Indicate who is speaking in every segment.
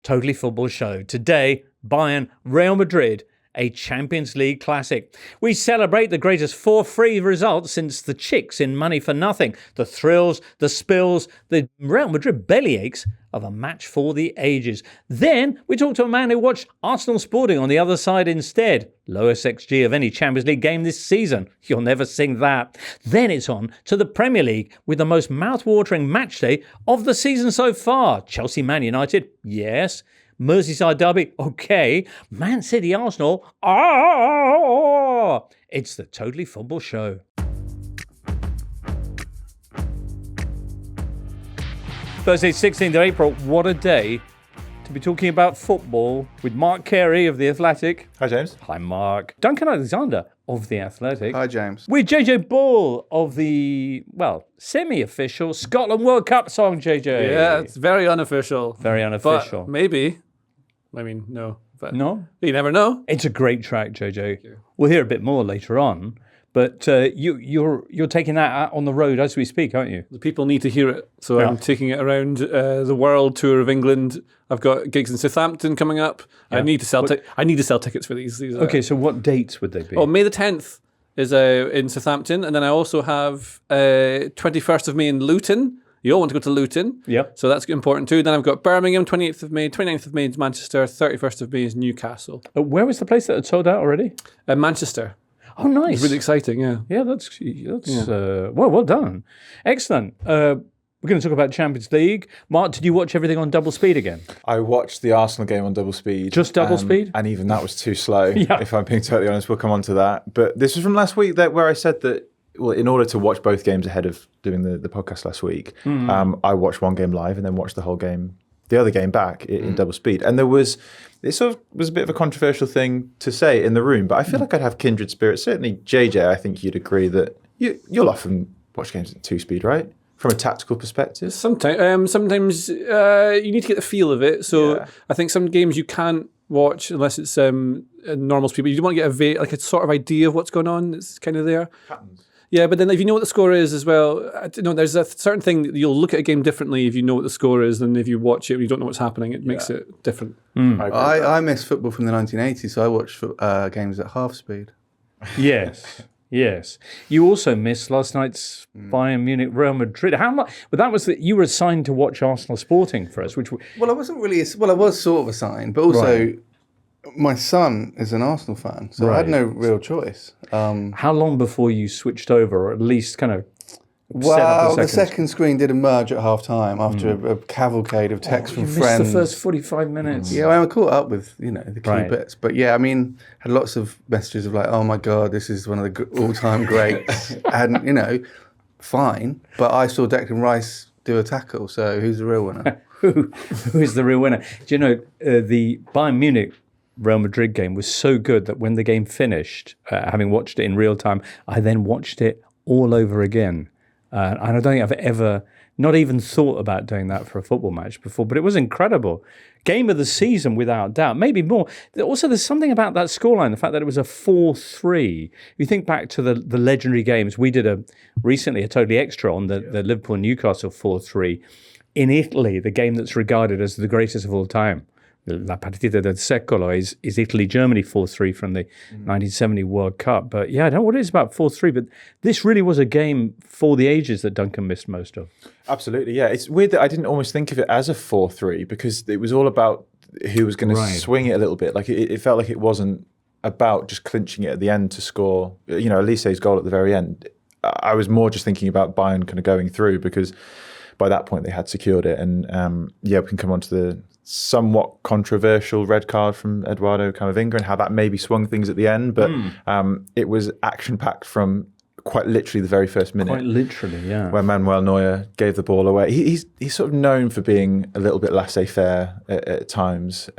Speaker 1: Totally Football Show. Today, Bayern, Real Madrid, a Champions League classic. We celebrate the greatest 4-3 results since the Chicks in Money for Nothing, the thrills, the spills, the Real Madrid bellyaches of a match for the ages. Then we talk to a man who watched Arsenal Sporting on the other side instead. Lowest XG of any Champions League game this season. You'll never sing that. Then it's on to the Premier League with the most mouth-watering match day of the season so far. Chelsea Man United, yes. Merseyside derby, okay. Man City Arsenal, It's the Totally Football Show. Thursday, 16th of April, what a day to be talking about football with Mark Carey of The Athletic.
Speaker 2: Hi, James.
Speaker 1: Hi, Mark. Duncan Alexander of The Athletic.
Speaker 3: Hi, James.
Speaker 1: With JJ Bull of the, semi-official Scotland World Cup song, JJ.
Speaker 4: Yeah, it's very unofficial.
Speaker 1: Very unofficial.
Speaker 4: But maybe. I mean, no. But
Speaker 1: No?
Speaker 4: you never know.
Speaker 1: It's a great track, JJ. We'll hear a bit more later on. But you're taking that out on the road as we speak, aren't you?
Speaker 4: The people need to hear it. So I'm taking it around the world tour of England. I've got gigs in Southampton coming up. Yeah. I need to sell tickets for these.
Speaker 1: Okay, so what dates would they be?
Speaker 4: Oh, May the 10th is in Southampton. And then I also have 21st of May in Luton. You all want to go to Luton.
Speaker 1: Yeah.
Speaker 4: So that's important too. Then I've got Birmingham, 28th of May. 29th of May is Manchester. 31st of May is Newcastle.
Speaker 1: Where was the place that had sold out already?
Speaker 4: Manchester.
Speaker 1: Oh, nice.
Speaker 4: It's really exciting, yeah.
Speaker 1: Yeah, that's well done. Excellent. We're going to talk about Champions League. Mark, did you watch everything on double speed again?
Speaker 2: I watched the Arsenal game on double speed.
Speaker 1: Just double speed?
Speaker 2: And even that was too slow,
Speaker 1: Yeah.
Speaker 2: if I'm being totally honest. We'll come on to that. But this was from last week where I said that, well, in order to watch both games ahead of doing the podcast last week, I watched one game live and then watched the other game back in double speed. And it sort of was a bit of a controversial thing to say in the room, but I feel like I'd have kindred spirits. Certainly, JJ, I think you'd agree that you'll often watch games at 2-speed, right? From a tactical perspective.
Speaker 4: Sometimes you need to get the feel of it. So
Speaker 2: Yeah.
Speaker 4: I think some games you can't watch unless it's normal speed, but you do want to get a sort of idea of what's going on. It's kind of there.
Speaker 2: Patterns.
Speaker 4: Yeah, but then if you know what the score is as well, there's a certain thing that you'll look at a game differently if you know what the score is than if you watch it and you don't know what's happening. It makes it different.
Speaker 3: I miss football from the 1980s, so I watched games at half speed.
Speaker 1: Yes. Yes. You also missed last night's Bayern Munich Real Madrid. How much? But that was you were assigned to watch Arsenal Sporting for us, which.
Speaker 3: Well, I wasn't really. I was sort of assigned, but also my son is an Arsenal fan, so I had no real choice.
Speaker 1: How long before you switched over, or at least kind of?
Speaker 3: Well, the second screen did emerge at half time after a cavalcade of texts from friends.
Speaker 1: Missed the first 45 minutes.
Speaker 3: Yeah, I caught up with the key bits, but yeah, I mean, had lots of messages of like, "Oh my god, this is one of the all-time greats," and fine. But I saw Declan Rice do a tackle, so who's the real winner?
Speaker 1: Who is the real winner? Do you know the Bayern Munich Real Madrid game was so good that when the game finished, having watched it in real time, I then watched it all over again. And I don't think I've ever not even thought about doing that for a football match before, but it was incredible. Game of the season, without doubt, maybe more. Also, there's something about that scoreline, the fact that it was a 4-3. You think back to the legendary games. We did recently a totally extra on the Liverpool-Newcastle 4-3 in Italy, the game that's regarded as the greatest of all time. La partita del secolo is Italy-Germany 4-3 from the 1970 World Cup. But yeah, I don't know what it is about 4-3, but this really was a game for the ages that Duncan missed most of.
Speaker 2: Absolutely, yeah. It's weird that I didn't almost think of it as a 4-3 because it was all about who was going to swing it a little bit. Like it felt like it wasn't about just clinching it at the end to score, Elise's goal at the very end. I was more just thinking about Bayern kind of going through because by that point they had secured it. And we can come on to the somewhat controversial red card from Eduardo Camavinga and how that maybe swung things at the end. But it was action-packed from quite literally the very first minute.
Speaker 1: Quite literally, yeah.
Speaker 2: Where Manuel Neuer gave the ball away. He's sort of known for being a little bit laissez-faire at times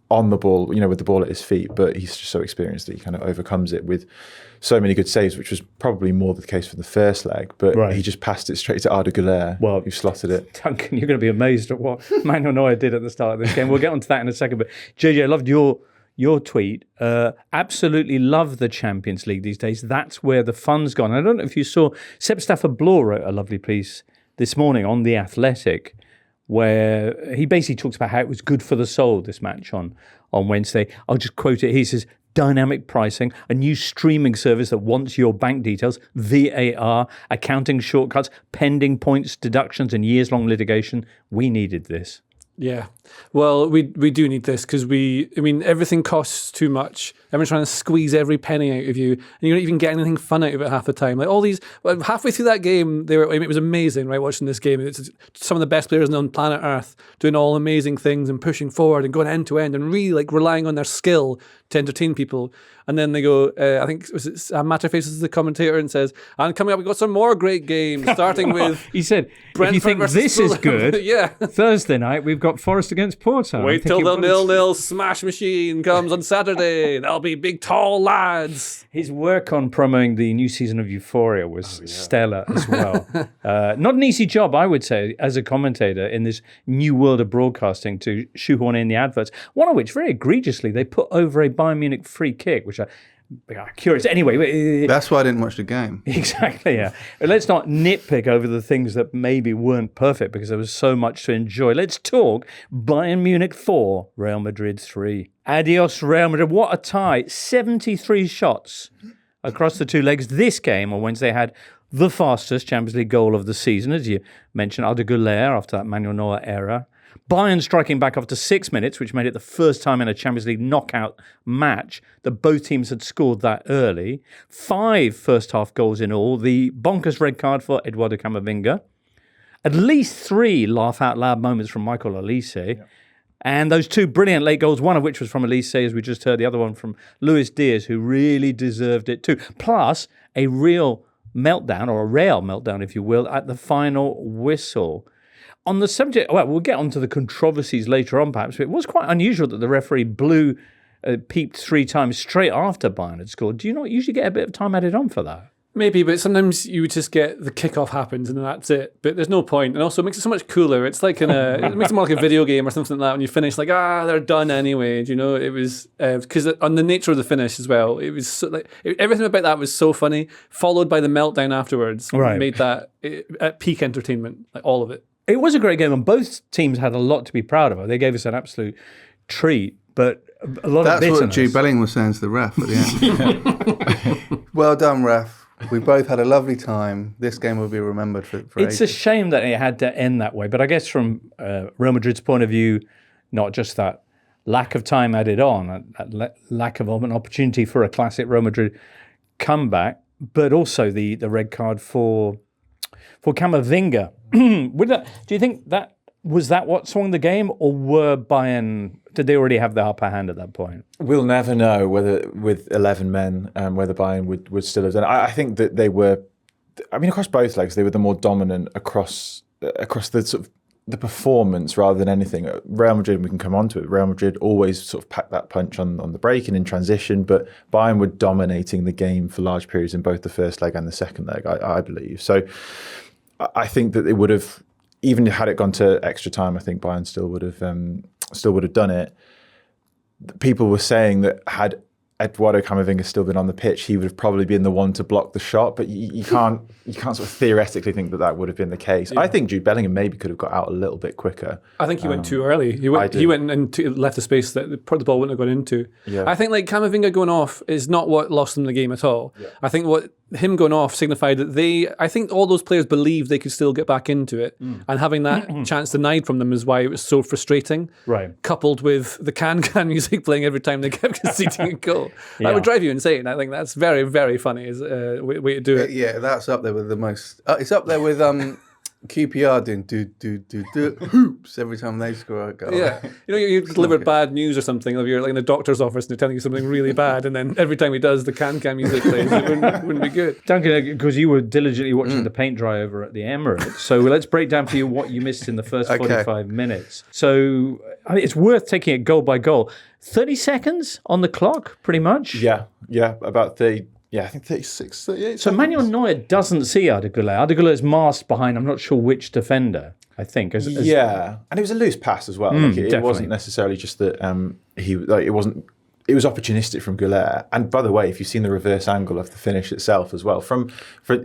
Speaker 2: on the ball, with the ball at his feet. But he's just so experienced that he kind of overcomes it with so many good saves, which was probably more the case for the first leg. But he just passed it straight to Arda Güler, who slotted it.
Speaker 1: Duncan, you're going to be amazed at what Manuel Neuer did at the start of this game. We'll get onto that in a second. But JJ, I loved your tweet. Absolutely love the Champions League these days. That's where the fun's gone. I don't know if you saw, Seb Stafford Bloor wrote a lovely piece this morning on The Athletic where he basically talks about how it was good for the soul, this match on Wednesday. I'll just quote it. He says, dynamic pricing, a new streaming service that wants your bank details, VAR, accounting shortcuts, pending points, deductions, and years-long litigation. We needed this.
Speaker 4: Yeah. Well, we do need this because everything costs too much. Everyone's trying to squeeze every penny out of you, and you don't even get anything fun out of it half the time. Like all these, halfway through that game, it was amazing, right? Watching this game, it's some of the best players on planet Earth doing all amazing things and pushing forward and going end to end and really like relying on their skill to entertain people. And then they go, I think Matterface is the commentator and says, and coming up, we've got some more great games, starting with.
Speaker 1: He said,
Speaker 4: Brentford
Speaker 1: if you think this is good,
Speaker 4: yeah.
Speaker 1: Thursday night, we've got Forest against Porto.
Speaker 4: Wait till the 0-0 smash machine comes on Saturday. There'll be big, tall lads.
Speaker 1: His work on promoting the new season of Euphoria was stellar as well. Not an easy job, I would say, as a commentator in this new world of broadcasting to shoehorn in the adverts, one of which, very egregiously, they put over a Bayern Munich free kick, which I'm curious. Anyway.
Speaker 3: That's why I didn't watch the game.
Speaker 1: Exactly, yeah. But let's not nitpick over the things that maybe weren't perfect because there was so much to enjoy. Let's talk Bayern Munich 4, Real Madrid 3. Adios, Real Madrid. What a tie. 73 shots across the two legs. This game on Wednesday had the fastest Champions League goal of the season, as you mentioned, Arda Güler after that Manuel Neuer era. Bayern striking back after 6 minutes, which made it the first time in a Champions League knockout match that both teams had scored that early. 5 first-half goals in all. The bonkers red card for Eduardo Camavinga. At least 3 laugh-out-loud moments from Michael Olise. Yeah. And those 2 brilliant late goals, one of which was from Olise, as we just heard, the other one from Luis Diaz, who really deserved it too. Plus, a real meltdown, or a Real meltdown, if you will, at the final whistle. On the subject, well, we'll get onto the controversies later on, perhaps, but it was quite unusual that the referee peeped 3 times straight after Bayern had scored. Do you not usually get a bit of time added on for that?
Speaker 4: Maybe, but sometimes you would just get the kickoff happens and then that's it. But there's no point. And also it makes it so much cooler. It's like it makes it more like a video game or something like that when you finish like, they're done anyway. Do you know, it was, because on the nature of the finish as well, it was so, like, everything about that was so funny, followed by the meltdown afterwards.
Speaker 1: Right.
Speaker 4: Made that at peak entertainment, like all of it.
Speaker 1: It was a great game and both teams had a lot to be proud of. They gave us an absolute treat, but a lot of bitterness.
Speaker 3: That's what Jude Bellingham was saying to the ref at the end. Well done, ref. We both had a lovely time. This game will be remembered for
Speaker 1: It's
Speaker 3: ages.
Speaker 1: a shame that it had to end that way. But I guess from Real Madrid's point of view, not just that lack of time added on, that lack of an opportunity for a classic Real Madrid comeback, but also the red card for Camavinga. Do you think that was what swung the game, or did they already have the upper hand at that point?
Speaker 2: We'll never know whether with 11 men whether Bayern would still have done it. I think that they were, across both legs, they were the more dominant across the sort of the performance rather than anything. Real Madrid, we can come on to it. Real Madrid always sort of packed that punch on the break and in transition, but Bayern were dominating the game for large periods in both the first leg and the second leg, I believe. So I think that they would have, even had it gone to extra time, I think Bayern still would have done it. People were saying that had Eduardo Camavinga still been on the pitch, he would have probably been the one to block the shot. But you can't sort of theoretically think that would have been the case. Yeah. I think Jude Bellingham maybe could have got out a little bit quicker.
Speaker 4: I think he went too early. He went and left the space that the ball wouldn't have gone into. Yeah. I think like Camavinga going off is not what lost them the game at all. Yeah. I think what him going off signified that I think all those players believed they could still get back into it. And having that chance denied from them is why it was so frustrating. Right. Coupled with the can music playing every time they kept conceding a goal. Yeah. That would drive you insane. I think that's very, very funny as a way to do it.
Speaker 3: Yeah, that's up there with the most... it's up there with QPR doing do hoops every time they score a goal.
Speaker 4: Yeah. You delivered bad news or something, or you're like in the doctor's office and they're telling you something really bad, and then every time he does, the can music plays. It wouldn't be good.
Speaker 1: Duncan, because you were diligently watching the paint dry over at the Emirates, so let's break down for you what you missed in the first 45 minutes. So it's worth taking it goal by goal. 30 seconds on the clock, pretty much?
Speaker 2: Yeah, about 30. Yeah, I think 36, 38.
Speaker 1: So Manuel Neuer doesn't see Arda Güler. Arda Güler is masked behind, I'm not sure which defender, I think.
Speaker 2: Yeah, and it was a loose pass as well. It wasn't necessarily just that it wasn't it was opportunistic from Goulet. And by the way, if you've seen the reverse angle of the finish itself as well, for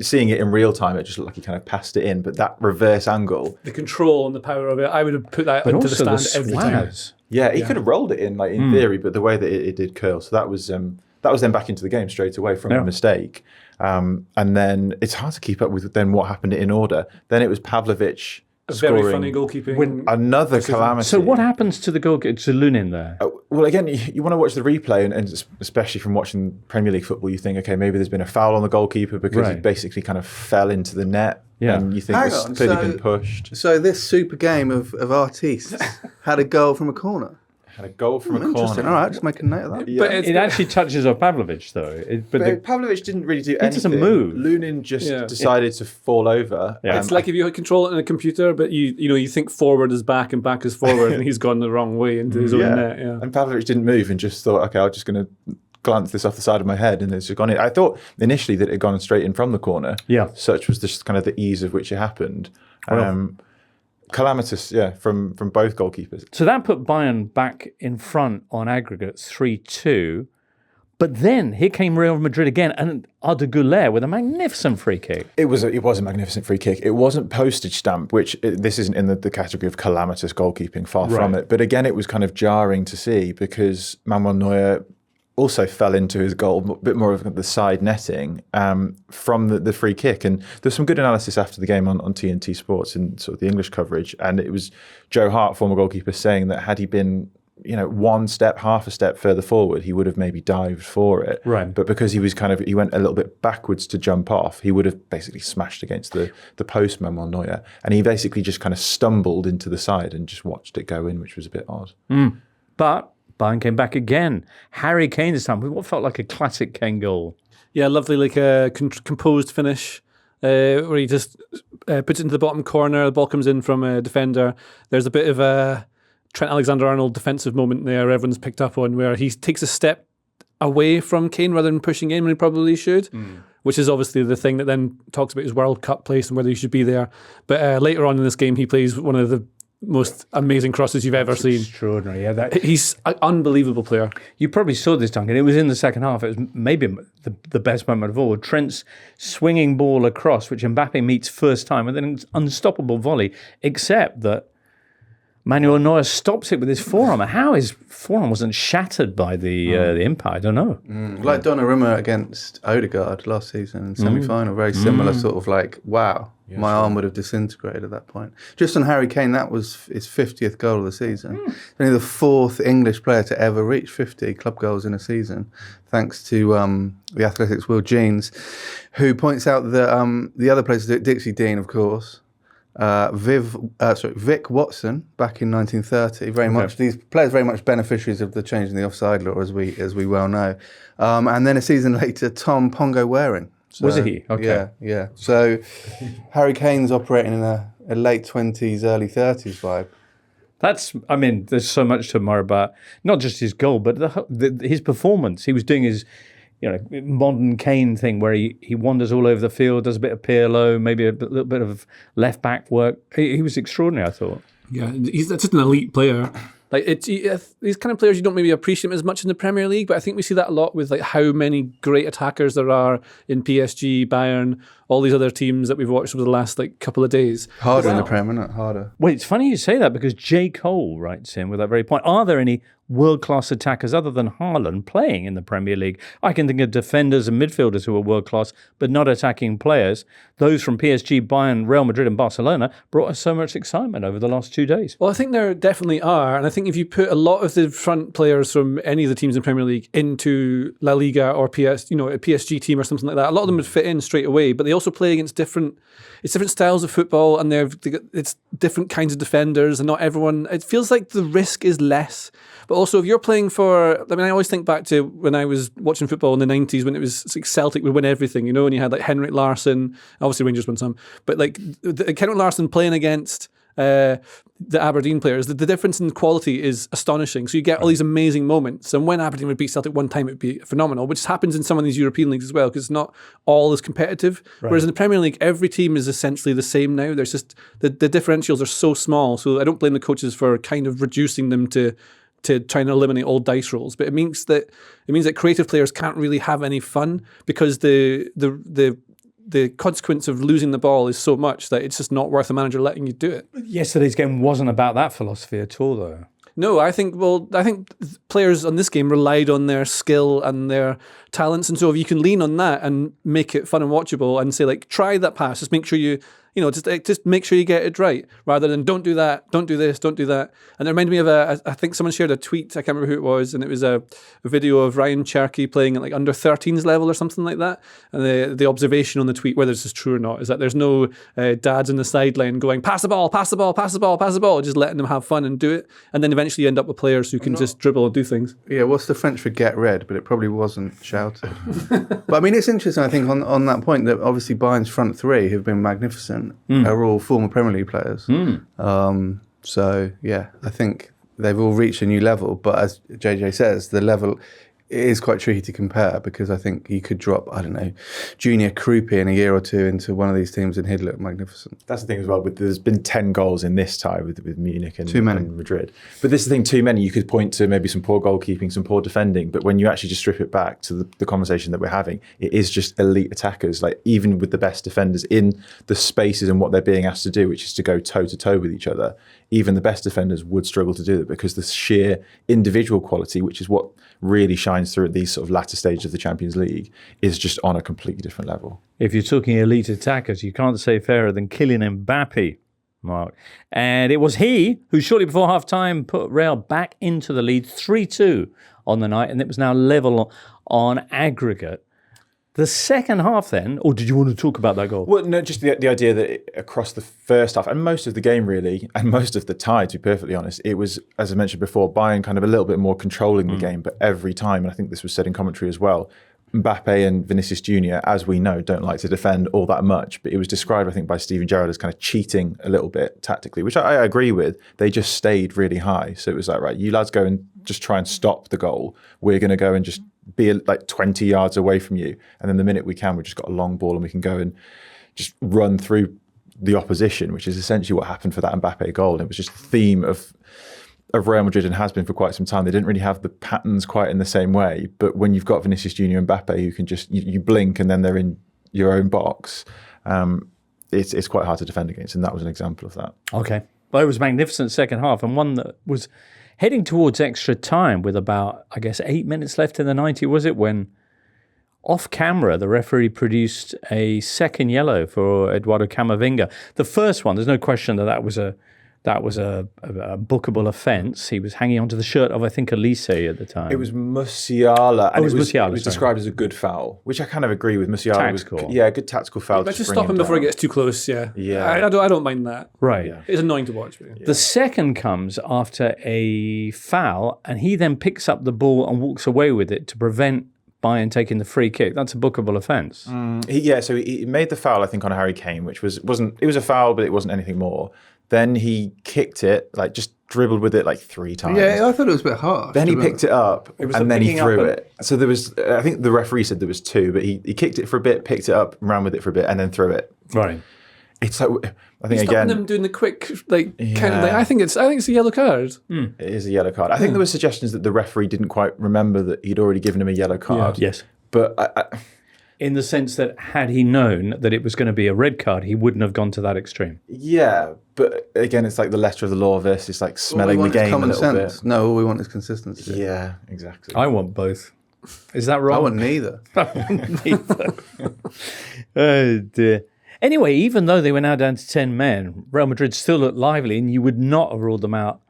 Speaker 2: seeing it in real time, it just looked like he kind of passed it in. But that reverse angle,
Speaker 4: the control and the power of it, I would have put that into the stand every time.
Speaker 2: Yeah, he could have rolled it in, like in theory, but the way that it did curl, so that was then back into the game straight away from a mistake. And then it's hard to keep up with then what happened in order. Then it was Pavlovic.
Speaker 4: Very funny goalkeeping.
Speaker 2: Another calamity.
Speaker 1: So what happens to the goalkeeper, to Lunin there?
Speaker 2: Well, again, you want to watch the replay, and especially from watching Premier League football, you think, okay, maybe there's been a foul on the goalkeeper because he basically kind of fell into the net. Yeah. And you think it's clearly been pushed.
Speaker 3: So this super game of artistes had a goal from a corner.
Speaker 2: Had a goal from a corner.
Speaker 3: Interesting. All right, just make a note of that.
Speaker 1: Yeah. But it actually touches on Pavlovic, though.
Speaker 2: But Pavlovic didn't really do anything.
Speaker 1: He doesn't move.
Speaker 2: Lunin just decided to fall over.
Speaker 4: Yeah. It's like if you control it in a computer, but you think forward is back and back is forward, and he's gone the wrong way into his own net. Yeah.
Speaker 2: And Pavlovic didn't move and just thought, okay, I'm just going to glance this off the side of my head, and it's just gone in. I thought initially that it had gone straight in from the corner. Yeah. Such was just kind of the ease of which it happened. Calamitous, from both goalkeepers.
Speaker 1: So that put Bayern back in front on aggregates 3-2. But then here came Real Madrid again, and Arda Güler with a magnificent free kick.
Speaker 2: It was a magnificent free kick. It wasn't postage stamp, which this isn't in the category of calamitous goalkeeping, far from it. But again, it was kind of jarring to see because Manuel Neuer also fell into his goal, a bit more of the side netting from the free kick. And there's some good analysis after the game on TNT Sports and sort of the English coverage. And it was Joe Hart, former goalkeeper, saying that had he been, half a step further forward, he would have maybe dived for it. Right. But because he went a little bit backwards to jump off, he would have basically smashed against the post, Manuel Neuer. And he basically just kind of stumbled into the side and just watched it go in, which was a bit odd.
Speaker 1: But Bayern came back again. Harry Kane this time with what felt like a classic Kane goal. Yeah, lovely, like a composed finish where he just puts it into the bottom corner. The ball comes in from a defender. There's a bit of a Trent Alexander-Arnold defensive moment there everyone's picked up on where he takes a step away from Kane rather than pushing in when he probably should, which is obviously the thing that then talks about his World Cup place and whether he should be there. But later on in this game, he plays one of the most amazing crosses you've ever seen. Extraordinary, yeah.
Speaker 4: He's an unbelievable player.
Speaker 1: You probably saw this, Duncan. It was in the second half. It was maybe the best moment of all. Trent's swinging ball across, which Mbappe meets first time, with an unstoppable volley, except that Manuel Neuer stops it with his forearm. How his forearm wasn't shattered by the impact, I don't know.
Speaker 3: Like Donnarumma against Odegaard last season in semi-final. Very similar sort of like, wow. My arm would have disintegrated at that point. Just on Harry Kane, that was his 50th goal of the season. Only the fourth English player to ever reach 50 club goals in a season, thanks to the Athletics' Will Jeans, who points out that the other players, Dixie Dean, of course, Vic Watson back in 1930. Very much these players very much beneficiaries of the change in the offside law, as we well know. And then a season later, Tom Pongo Waring.
Speaker 1: So, was he? Okay.
Speaker 3: Yeah. So Harry Kane's operating in a late 20s, early 30s vibe.
Speaker 1: There's so much to admire about not just his goal, but his performance. He was doing his modern Kane thing where he wanders all over the field, does a bit of Pirlo, maybe a little bit of left back work. He was extraordinary, I thought.
Speaker 4: Yeah, he's just an elite player. Like these kind of players, you don't maybe appreciate them as much in the Premier League, but I think we see that a lot with like how many great attackers there are in PSG, Bayern, all these other teams that we've watched over the last couple of days.
Speaker 3: Harder in the Premier, not harder.
Speaker 1: Well, it's funny you say that because J. Cole writes in with that very point. Are there any world-class attackers other than Haaland playing in the Premier League? I can think of defenders and midfielders who are world-class but not attacking players. Those from PSG, Bayern, Real Madrid and Barcelona brought us so much excitement over the last 2 days.
Speaker 4: Well, I think there definitely are. And I think if you put a lot of the front players from any of the teams in Premier League into La Liga or a PSG team or something like that, a lot of them would fit in straight away, but they also play against different styles of football and it's different kinds of defenders and not everyone. It feels like the risk is less. But also, if you're playing for, I always think back to when I was watching football in the 90s when it was like Celtic would win everything, and you had like Henrik Larsson, obviously Rangers won some, but like Henrik Larsson playing against the Aberdeen players, the difference in quality is astonishing. So you get all these amazing moments, and when Aberdeen would beat Celtic one time, it would be phenomenal, which happens in some of these European leagues as well, because it's not all as competitive. Right. Whereas in the Premier League, every team is essentially the same now. There's just the differentials are so small. So I don't blame the coaches for kind of reducing them to to try and eliminate all dice rolls, but it means that creative players can't really have any fun because the consequence of losing the ball is so much that it's just not worth a manager letting you do it.
Speaker 1: Yesterday's game wasn't about that philosophy at all, though.
Speaker 4: No, I think players on this game relied on their skill and their talents, and so if you can lean on that and make it fun and watchable and say, like, try that pass, just make sure just make sure you get it right, rather than don't do that, don't do this, don't do that. And it reminded me of I think someone shared a tweet, I can't remember who it was, and it was a video of Ryan Cherky playing at like under 13s level or something like that. And the observation on the tweet, whether this is true or not, is that there's no dads on the sideline going, pass the ball, pass the ball, pass the ball, pass the ball, just letting them have fun and do it. And then eventually you end up with players who can just dribble and do things.
Speaker 3: Yeah, what's the French for get red? But it probably wasn't shouted. But I mean, it's interesting, I think, on that point that obviously Bayern's front three have been magnificent. Are all former Premier League players. So, yeah, I think they've all reached a new level. But as JJ says, the level is quite tricky to compare because I think you could drop, I don't know, Junior Krupi in a year or two into one of these teams and he'd look magnificent.
Speaker 2: That's the thing as well. There's been 10 goals in this tie with Munich and
Speaker 3: Too many.
Speaker 2: And Madrid. But this is the thing, too many. You could point to maybe some poor goalkeeping, some poor defending. But when you actually just strip it back to the conversation that we're having, it is just elite attackers. Like, even with the best defenders in the spaces and what they're being asked to do, which is to go toe-to-toe with each other, even the best defenders would struggle to do it because the sheer individual quality, which is what really shines through at these sort of latter stages of the Champions League, is just on a completely different level.
Speaker 1: If you're talking elite attackers, you can't say fairer than Kylian Mbappe, Mark. And it was he who shortly before half-time put Real back into the lead 3-2 on the night, and it was now level on aggregate. The second half then, or did you want to talk about that goal?
Speaker 2: Well, no, just the idea that across the first half, and most of the game really, and most of the tie, to be perfectly honest, it was, as I mentioned before, Bayern kind of a little bit more controlling the game, but every time, and I think this was said in commentary as well, Mbappe and Vinicius Jr., as we know, don't like to defend all that much, but it was described, I think, by Steven Gerrard as kind of cheating a little bit tactically, which I agree with. They just stayed really high. So it was like, right, you lads go and just try and stop the goal. We're going to go and just be like 20 yards away from you. And then the minute we can, we've just got a long ball and we can go and just run through the opposition, which is essentially what happened for that Mbappe goal. And it was just the theme of Real Madrid and has been for quite some time. They didn't really have the patterns quite in the same way. But when you've got Vinicius Jr. and Mbappe who can just, you blink and then they're in your own box, it's quite hard to defend against. And that was an example of that.
Speaker 1: Okay. Well, it was a magnificent second half, and one that was heading towards extra time with about, I guess, 8 minutes left in the 90, was it, when off camera the referee produced a second yellow for Eduardo Camavinga. The first one, there's no question that was a bookable offence. He was hanging onto the shirt of, I think, Elise at the time.
Speaker 2: It was Musiala. And
Speaker 1: it was Musiala,
Speaker 2: it was described as a good foul, which I kind of agree with. Musiala
Speaker 1: Tactical.
Speaker 2: was, a good tactical foul.
Speaker 4: Let's just stop him before he gets too close, yeah.
Speaker 2: Yeah.
Speaker 4: I don't mind that.
Speaker 1: Right.
Speaker 2: Yeah.
Speaker 4: It's annoying to watch. But
Speaker 1: The second comes after a foul, and he then picks up the ball and walks away with it to prevent Bayern taking the free kick. That's a bookable offence.
Speaker 2: So he made the foul, I think, on Harry Kane, which wasn't. It was a foul, but it wasn't anything more. Then he kicked it, like just dribbled with it like 3 times.
Speaker 3: Yeah, I thought it was a bit harsh.
Speaker 2: Then he picked it up and then he threw
Speaker 1: up
Speaker 2: it. So there was, I think the referee said there was 2, but he kicked it for a bit, picked it up, ran with it for a bit, and then threw it.
Speaker 1: Right.
Speaker 2: It's like, I think
Speaker 4: stopping
Speaker 2: again,
Speaker 4: them doing the quick, kind of like, I think it's a yellow card.
Speaker 2: it is a yellow card. I think there were suggestions that the referee didn't quite remember that he'd already given him a yellow card.
Speaker 1: Yes.
Speaker 2: But
Speaker 1: In the sense that had he known that it was going to be a red card, he wouldn't have gone to that extreme.
Speaker 2: yeah, but again, it's like the letter of the law versus like smelling the game a little bit.
Speaker 3: No, all we want is consistency.
Speaker 2: Yeah, exactly.
Speaker 1: I want both. Is that wrong?
Speaker 3: I want neither.
Speaker 1: Oh dear. Anyway, even though they were now down to 10 men, Real Madrid still looked lively, and you would not have ruled them out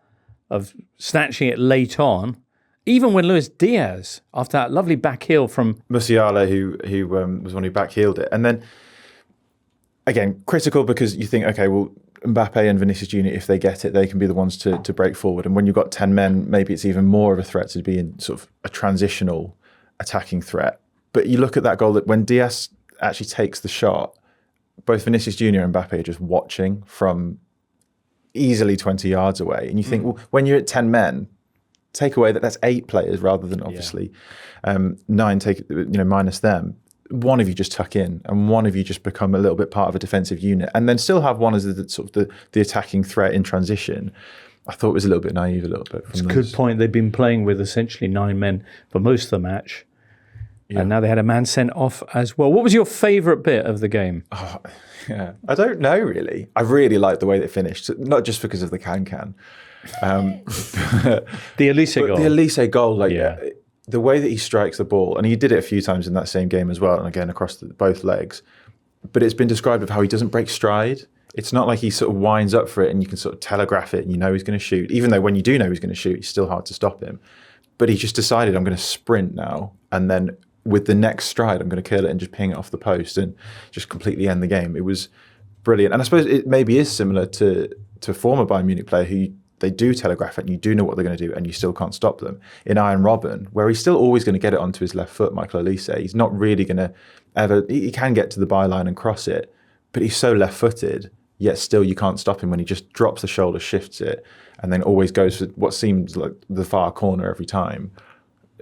Speaker 1: of snatching it late on. Even when Luis Diaz, after that lovely back heel from
Speaker 2: Musiala, who was one who backheeled it. And then, again, critical because you think, okay, well, Mbappe and Vinicius Jr., if they get it, they can be the ones to break forward. And when you've got 10 men, maybe it's even more of a threat to be in sort of a transitional attacking threat. But you look at that goal, that when Diaz actually takes the shot, both Vinicius Jr. and Mbappe are just watching from easily 20 yards away. And you think, well, when you're at 10 men, take away that's 8 players rather than obviously 9, minus them. One of you just tuck in and one of you just become a little bit part of a defensive unit and then still have one as the attacking threat in transition. I thought was a little bit naive, a little bit.
Speaker 1: It's a good point. They've been playing with essentially 9 men for most of the match. Yeah. And now they had a man sent off as well. What was your favourite bit of the game?
Speaker 2: Yeah, I don't know really. I really liked the way they finished, not just because of the can.
Speaker 1: The Elise goal.
Speaker 2: The Elise goal, the way that he strikes the ball, and he did it a few times in that same game as well, and again across both legs. But it's been described of how he doesn't break stride. It's not like he sort of winds up for it and you can sort of telegraph it and you know he's going to shoot. Even though when you do know he's going to shoot, it's still hard to stop him. But he just decided, I'm going to sprint now, and then with the next stride, I'm going to kill it and just ping it off the post and just completely end the game. It was brilliant. And I suppose it maybe is similar to a former Bayern Munich player who they do telegraph it and you do know what they're going to do and you still can't stop them. In Iron Robben, where he's still always going to get it onto his left foot, Michael Elise, he's not really going to ever, he can get to the byline and cross it, but he's so left-footed, yet still you can't stop him when he just drops the shoulder, shifts it, and then always goes for what seems like the far corner every time.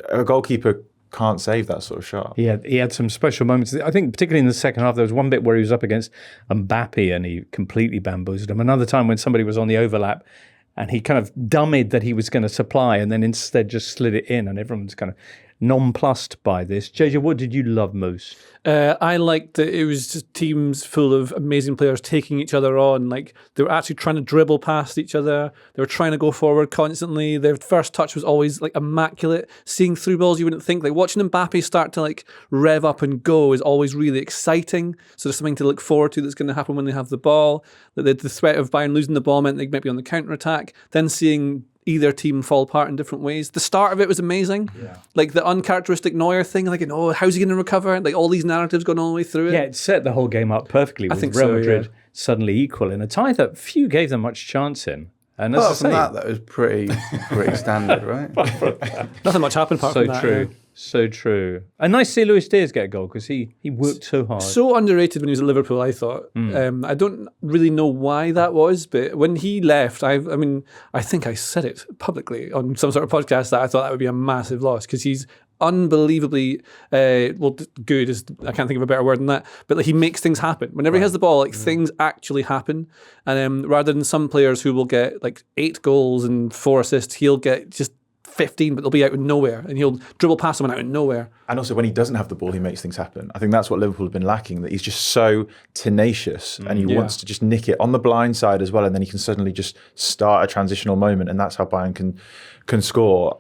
Speaker 2: A goalkeeper can't save that sort of shot.
Speaker 1: He had some special moments. I think particularly in the second half, there was one bit where he was up against Mbappe and he completely bamboozled him. Another time when somebody was on the overlap and he kind of dummied that he was going to supply and then instead just slid it in, and everyone's kind of nonplussed by this. JJ, what did you love most?
Speaker 4: I liked that it was just teams full of amazing players taking each other on. Like, they were actually trying to dribble past each other. They were trying to go forward constantly. Their first touch was always like immaculate. Seeing through balls you wouldn't think. Like watching Mbappe start to like rev up and go is always really exciting. So there's something to look forward to that's going to happen when they have the ball. That the threat of Bayern losing the ball meant they might be on the counter attack. Then seeing either team fall apart in different ways. The start of it was amazing. Yeah. Like the uncharacteristic Neuer thing, like, how's he going to recover? Like all these narratives going all the way through it.
Speaker 1: Yeah, it set the whole game up perfectly with Real Madrid suddenly equal in a tie that few gave them much chance in. And as I say,
Speaker 3: that was pretty standard, right?
Speaker 4: Nothing much happened apart from that.
Speaker 1: So true. So true. And nice to see Luis Diaz get a goal because he worked so hard.
Speaker 4: So underrated when he was at Liverpool, I thought. I don't really know why that was, but when he left, I think I said it publicly on some sort of podcast that I thought that would be a massive loss because he's unbelievably good. I can't think of a better word than that. But like, he makes things happen. Whenever he has the ball, like things actually happen. And rather than some players who will get like 8 goals and 4 assists, he'll get just 15, but they'll be out of nowhere, and he'll dribble past someone out of nowhere.
Speaker 2: And also, when he doesn't have the ball, he makes things happen. I think that's what Liverpool have been lacking, that he's just so tenacious and he wants to just nick it on the blind side as well, and then he can suddenly just start a transitional moment, and that's how Bayern can score.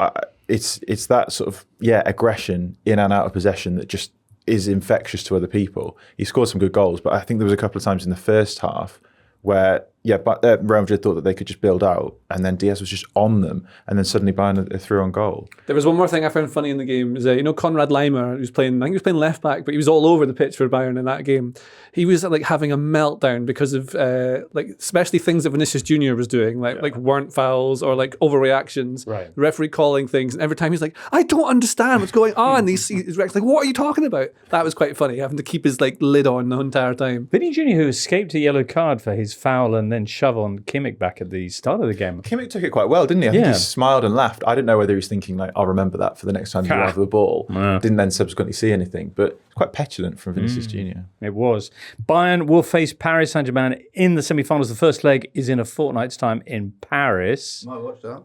Speaker 2: It's that sort of, aggression in and out of possession that just is infectious to other people. He scored some good goals, but I think there was a couple of times in the first half where Real Madrid thought that they could just build out, and then Diaz was just on them, and then suddenly Bayern threw on goal.
Speaker 4: There was one more thing I found funny in the game, is Konrad Laimer, who's playing, I think he was playing left back, but he was all over the pitch for Bayern in that game. He was like having a meltdown because of especially things that Vinicius Jr. was doing, like weren't fouls or like overreactions.
Speaker 1: Right.
Speaker 4: The referee calling things, and every time he's like, I don't understand what's going on. He's like, what are you talking about? That was quite funny, having to keep his like lid on the entire time.
Speaker 1: Vinny Jr., who escaped a yellow card for his foul and then shove on Kimmich back at the start of the game.
Speaker 2: Kimmich took it quite well, didn't he? I think he smiled and laughed. I didn't know whether he was thinking, like, I'll remember that for the next time you have the ball. Didn't then subsequently see anything, but it's quite petulant from Vinicius Jr.
Speaker 1: It was. Bayern will face Paris Saint-Germain in the semi-finals. The first leg is in a fortnight's time in Paris.
Speaker 3: Might watch that.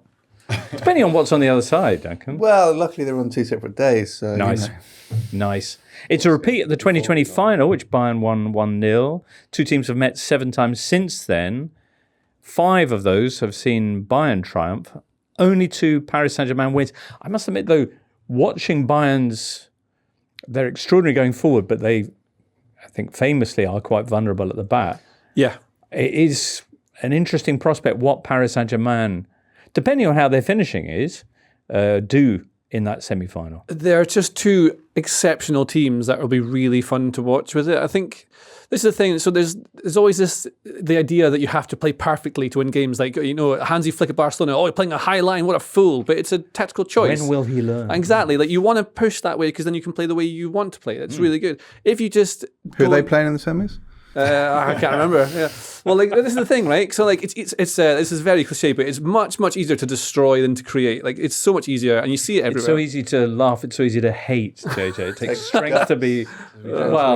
Speaker 1: Depending on what's on the other side, Duncan.
Speaker 3: Well, luckily they're on 2 separate days. So,
Speaker 1: nice. Nice. It's a repeat of the 2020 final, which Bayern won 1-0. 2 teams have met 7 times since then. 5 of those have seen Bayern triumph. Only 2 Paris Saint-Germain wins. I must admit, though, watching they're extraordinary going forward, but they, I think, famously are quite vulnerable at the back.
Speaker 4: Yeah.
Speaker 1: It is an interesting prospect what Paris Saint-Germain, depending on how they're finishing, do in that semi-final.
Speaker 4: They're just 2 exceptional teams that will be really fun to watch with it. I think this is the thing. So there's always the idea that you have to play perfectly to win games. Like, Hansi Flick at Barcelona, you're playing a high line, what a fool. But it's a tactical choice.
Speaker 1: When will he learn?
Speaker 4: Exactly. Like, you want to push that way because then you can play the way you want to play. It's really good. If you just...
Speaker 3: Who are they playing in the semis?
Speaker 4: I can't remember. Yeah. Well, like, this is the thing, right? So, like, it's this is very cliche, but it's much, much easier to destroy than to create. Like, it's so much easier, and you see it everywhere.
Speaker 1: It's so easy to laugh. It's so easy to hate, JJ. It takes strength to be...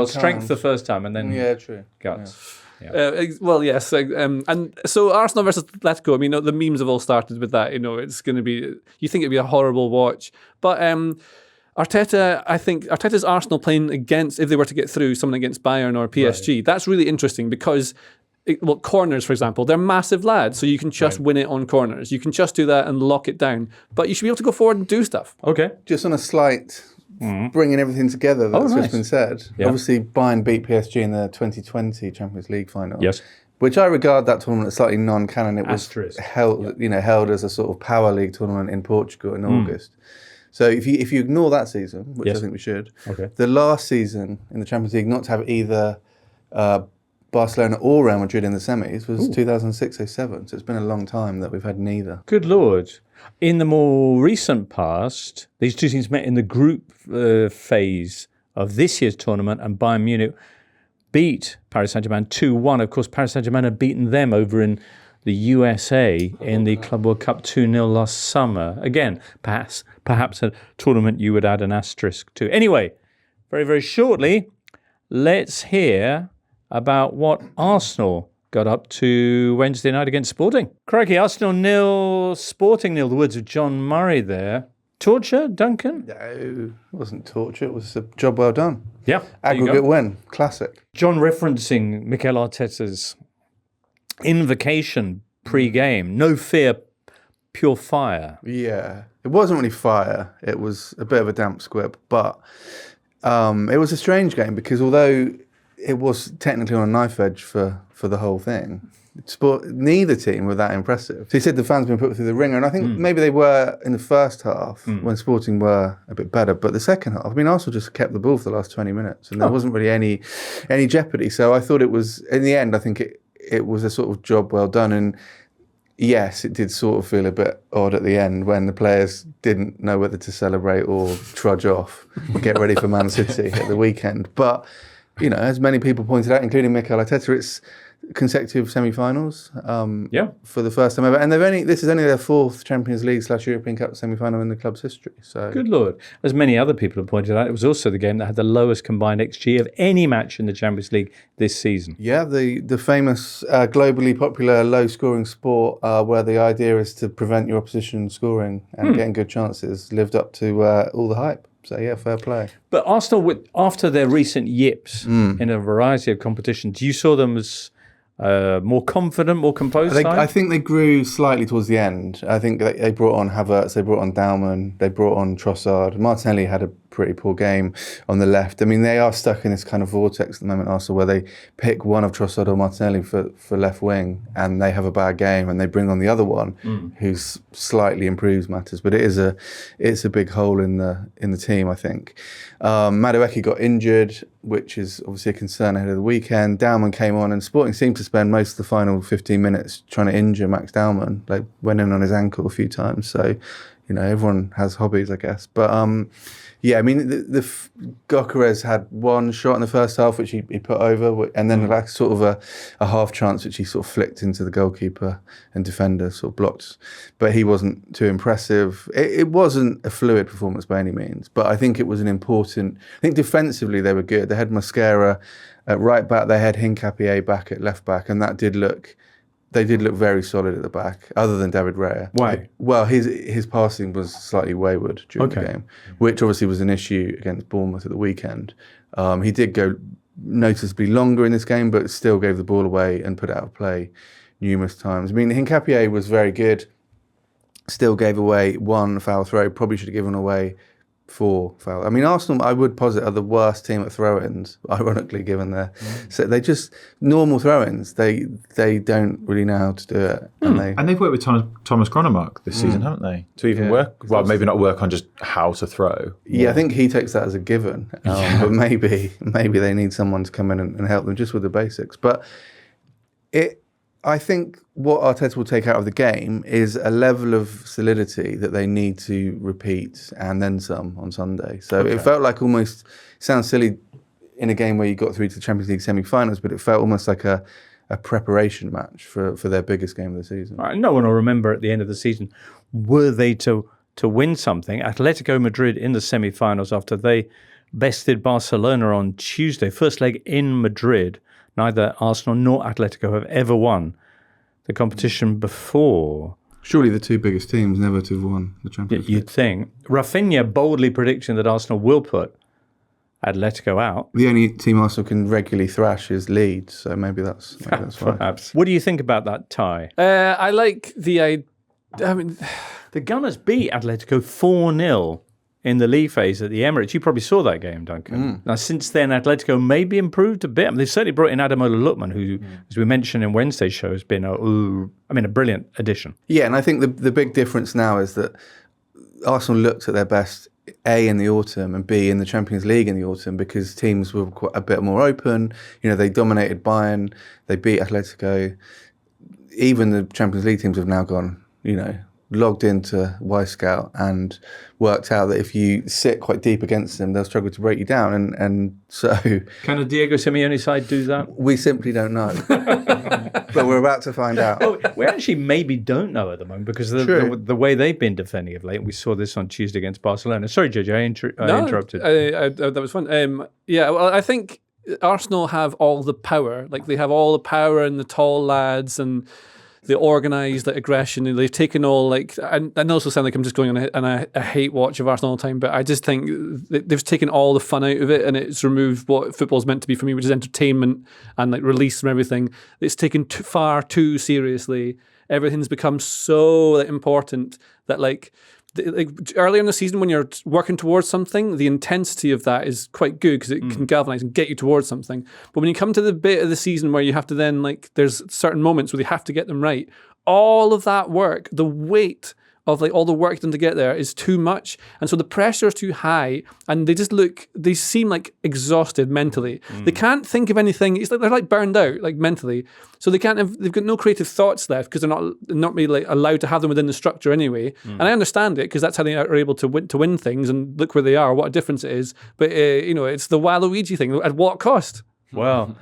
Speaker 1: strength the first time, and then
Speaker 3: true.
Speaker 1: Guts.
Speaker 4: Well, yes. And so Arsenal versus Atletico, I mean, the memes have all started with that. It's going to be, you think it'd be a horrible watch. But Arteta, I think Arteta's Arsenal playing against, if they were to get through, someone against Bayern or PSG, that's really interesting because corners, for example, they're massive lads, so you can just win it on corners. You can just do that and lock it down. But you should be able to go forward and do stuff.
Speaker 1: Okay.
Speaker 3: Just on a slight bringing everything together that's just been said. Yeah. Obviously, Bayern beat PSG in the 2020 Champions League final.
Speaker 1: Yes.
Speaker 3: Which I regard that tournament as slightly non-canon. It was
Speaker 1: Asterisk.
Speaker 3: held as a sort of power league tournament in Portugal in August. So if you ignore that season, which I think we should, the last season in the Champions League not to have either Barcelona or Real Madrid in the semis was 2006-07. So it's been a long time that we've had neither.
Speaker 1: Good Lord. In the more recent past, these two teams met in the group phase of this year's tournament, and Bayern Munich beat Paris Saint-Germain 2-1. Of course, Paris Saint-Germain had beaten them over in the USA in the Club World Cup 2-0 last summer. Again, perhaps a tournament you would add an asterisk to. Anyway, very, very shortly, let's hear about what Arsenal got up to Wednesday night against Sporting. Crikey, Arsenal 0, Sporting 0, the words of John Murray there. Torture, Duncan?
Speaker 3: No, it wasn't torture. It was a job well done.
Speaker 1: Yeah.
Speaker 3: Aggregate win. Classic.
Speaker 1: John referencing Mikel Arteta's invocation pre-game. No fear, pure fire.
Speaker 3: Yeah. It wasn't really fire. It was a bit of a damp squib. But it was a strange game because although it was technically on a knife edge for the whole thing, neither team were that impressive. So he said the fans been put through the ringer, and I think maybe they were in the first half when Sporting were a bit better, but the second half, I mean, Arsenal just kept the ball for the last 20 minutes, and there wasn't really any jeopardy. So I thought it was, in the end, I think it was a sort of job well done, and yes, it did sort of feel a bit odd at the end when the players didn't know whether to celebrate or trudge off, get ready for Man City at the weekend. But as many people pointed out, including Mikel Arteta, it's consecutive semi-finals for the first time ever, and this is only their fourth Champions League / European Cup semi-final in the club's history. So
Speaker 1: good Lord, as many other people have pointed out, it was also the game that had the lowest combined XG of any match in the Champions League this season.
Speaker 3: Yeah, the famous globally popular low-scoring sport where the idea is to prevent your opposition scoring and getting good chances lived up to all the hype. So, yeah, fair play.
Speaker 1: But Arsenal, after their recent yips in a variety of competitions, you saw them as more confident, more composed?
Speaker 3: I think they grew slightly towards the end. I think they brought on Havertz, they brought on Dalman, they brought on Trossard. Martinelli had a pretty poor game on the left. I mean, they are stuck in this kind of vortex at the moment, Arsenal, where they pick one of Trossard or Martinelli for left wing, and they have a bad game, and they bring on the other one, who's slightly improves matters. But it's a big hole in the team, I think. Madueke got injured, which is obviously a concern ahead of the weekend. Dalman came on, and Sporting seemed to spend most of the final 15 minutes trying to injure Max Dalman. They went in on his ankle a few times, so everyone has hobbies, I guess. But yeah, I mean, the Gyökeres had one shot in the first half, which he put over, and then like sort of a half chance, which he sort of flicked into the goalkeeper and defender, sort of blocked. But he wasn't too impressive. It wasn't a fluid performance by any means, but I think it was an important. I think defensively they were good. They had Mosquera at right back. They had Hincapié back at left back, and they did look very solid at the back, other than David Raya.
Speaker 1: Why?
Speaker 3: Well, his passing was slightly wayward during the game, which obviously was an issue against Bournemouth at the weekend. He did go noticeably longer in this game, but still gave the ball away and put it out of play numerous times. I mean, Hincapié was very good, still gave away one foul throw, probably should have given away 4 fouls. I mean, Arsenal, I would posit, are the worst team at throw-ins, ironically, given their... So they just... Normal throw-ins, they don't really know how to do it.
Speaker 2: And they've worked with Thomas Kronemark this season, haven't they? To even work... Well, maybe not work on just how to throw.
Speaker 3: Yeah, I think he takes that as a given. But maybe they need someone to come in and help them just with the basics. But I think what Arteta will take out of the game is a level of solidity that they need to repeat and then some on Sunday. So it felt like almost, sounds silly in a game where you got through to the Champions League semi-finals, but it felt almost like a preparation match for their biggest game of the season.
Speaker 1: No one will remember at the end of the season, were they to win something, Atletico Madrid in the semi-finals after they bested Barcelona on Tuesday, first leg in Madrid. neither Arsenal nor Atletico have ever won the competition before.
Speaker 3: Surely the two biggest teams never to have won the Champions League.
Speaker 1: You'd think. Rafinha boldly predicting that Arsenal will put Atletico out.
Speaker 3: The only team Arsenal can regularly thrash is Leeds, so maybe that's why.
Speaker 1: Perhaps. What do you think about that tie?
Speaker 4: I like the idea. I mean,
Speaker 1: the Gunners beat Atletico 4-0 in the league phase at the Emirates. You probably saw that game, Duncan. Now, since then, Atletico maybe improved a bit. I mean, they've certainly brought in Ademola Lookman, who, as we mentioned in Wednesday's show, has been a brilliant addition.
Speaker 3: Yeah, and I think the big difference now is that Arsenal looked at their best, A, in the autumn, and B, in the Champions League in the autumn, because teams were quite a bit more open. You know, they dominated Bayern, they beat Atletico. Even the Champions League teams have now gone, you know, logged into Y-Scout and worked out that if you sit quite deep against them, they'll struggle to break you down. And so...
Speaker 1: Can a Diego Simeone side do that?
Speaker 3: We simply don't know. But we're about to find out.
Speaker 1: Oh, we actually maybe don't know at the moment because the way they've been defending of late. We saw this on Tuesday against Barcelona. Sorry, JJ, I interrupted.
Speaker 4: That was fun. Well, I think Arsenal have all the power. Like, they have all the power and the tall lads and the organised aggression, and they've taken all I also sound like I'm just going on a hate watch of Arsenal all the time, but I just think they've taken all the fun out of it, and it's removed what football's meant to be for me, which is entertainment and release from everything. It's taken far too seriously. Everything's become so important that earlier in the season when you're working towards something, the intensity of that is quite good because it can galvanise and get you towards something. But when you come to the bit of the season where you have to then, there's certain moments where you have to get them right, all of that work, the weight of all the work done to get there is too much. And so the pressure is too high, and they seem exhausted mentally. They can't think of anything. It's they're burned out, mentally. So they've got no creative thoughts left because they're not really allowed to have them within the structure anyway. And I understand it because that's how they are able to win things, and look where they are, what a difference it is. But, it's the Waluigi thing. At what cost?
Speaker 1: Well,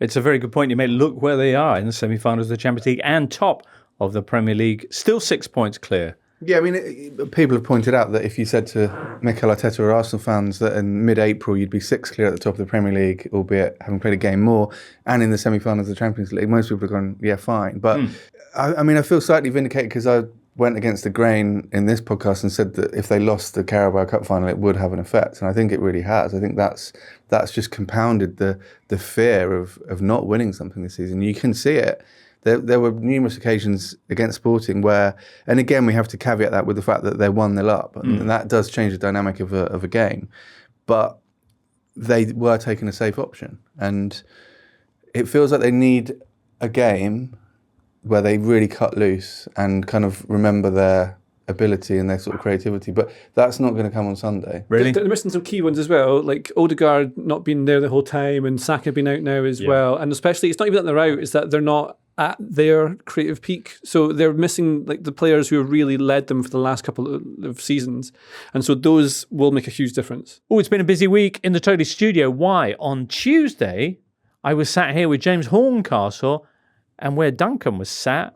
Speaker 1: it's a very good point you made. Look where they are in the semi-finals of the Champions League and top of the Premier League. Still 6 points clear.
Speaker 3: Yeah, I mean, people have pointed out that if you said to Mikel Arteta or Arsenal fans that in mid-April you'd be 6 clear at the top of the Premier League, albeit having played a game more, and in the semi-finals of the Champions League, most people have gone, yeah, fine. But, I feel slightly vindicated because I went against the grain in this podcast and said that if they lost the Carabao Cup final, it would have an effect. And I think it really has. I think that's just compounded the fear of not winning something this season. You can see it. There were numerous occasions against Sporting where, and again, we have to caveat that with the fact that they're 1-0 up, and that does change the dynamic of a game. But they were taking a safe option, and it feels like they need a game where they really cut loose and kind of remember their ability and their sort of creativity, but that's not going to come on Sunday.
Speaker 1: Really?
Speaker 4: They're missing some key ones as well, like Odegaard not being there the whole time and Saka being out now as well, and especially it's not even that they're out, it's that they're not at their creative peak, so they're missing the players who have really led them for the last couple of seasons, and so those will make a huge difference.
Speaker 1: Oh, it's been a busy week in the Totally Studio. Why? On Tuesday I was sat here with James Horncastle, and where Duncan was sat